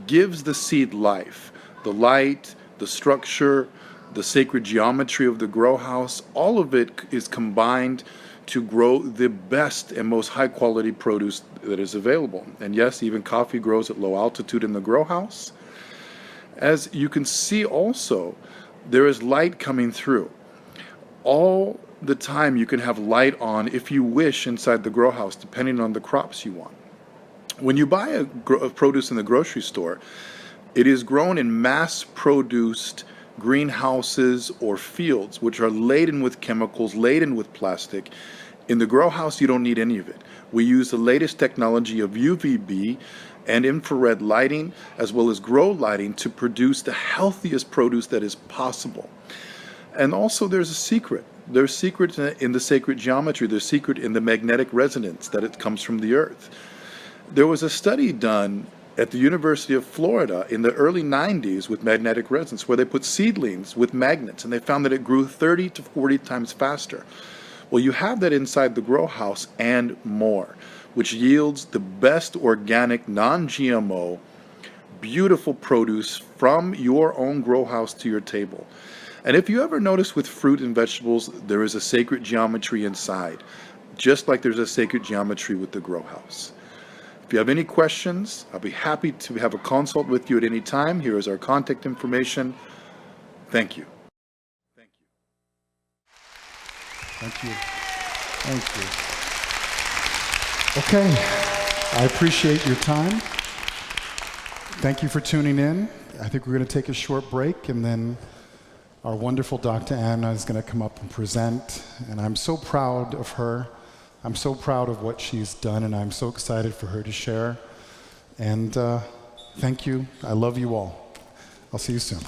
gives the seed life. The light, the structure, the sacred geometry of the grow house, all of it is combined to grow the best and most high quality produce that is available. And yes, even coffee grows at low altitude in the grow house. As you can see also, there is light coming through. All the time you can have light on if you wish inside the grow house, depending on the crops you want. When you buy a produce in the grocery store, it is grown in mass-produced greenhouses or fields, which are laden with chemicals, laden with plastic. In the grow house, you don't need any of it. We use the latest technology of UVB and infrared lighting, as well as grow lighting, to produce the healthiest produce that is possible. And also there's a secret. There's secret in the sacred geometry. There's secret in the magnetic resonance that it comes from the earth. There was a study done at the University of Florida in the early 90s with magnetic resonance where they put seedlings with magnets and they found that it grew 30 to 40 times faster. Well, you have that inside the grow house and more, which yields the best organic, non-GMO, beautiful produce from your own grow house to your table. And if you ever notice with fruit and vegetables, there is a sacred geometry inside, just like there's a sacred geometry with the grow house. If you have any questions, I'll be happy to have a consult with you at any time. Here is our contact information. Thank you. Thank you. Thank you. Thank you. Okay, I appreciate your time. Thank you for tuning in. I think we're going to take a short break, and then our wonderful Dr. Anna is going to come up and present. And I'm so proud of her. I'm so proud of what she's done, and I'm so excited for her to share. And thank you. I love you all. I'll see you soon.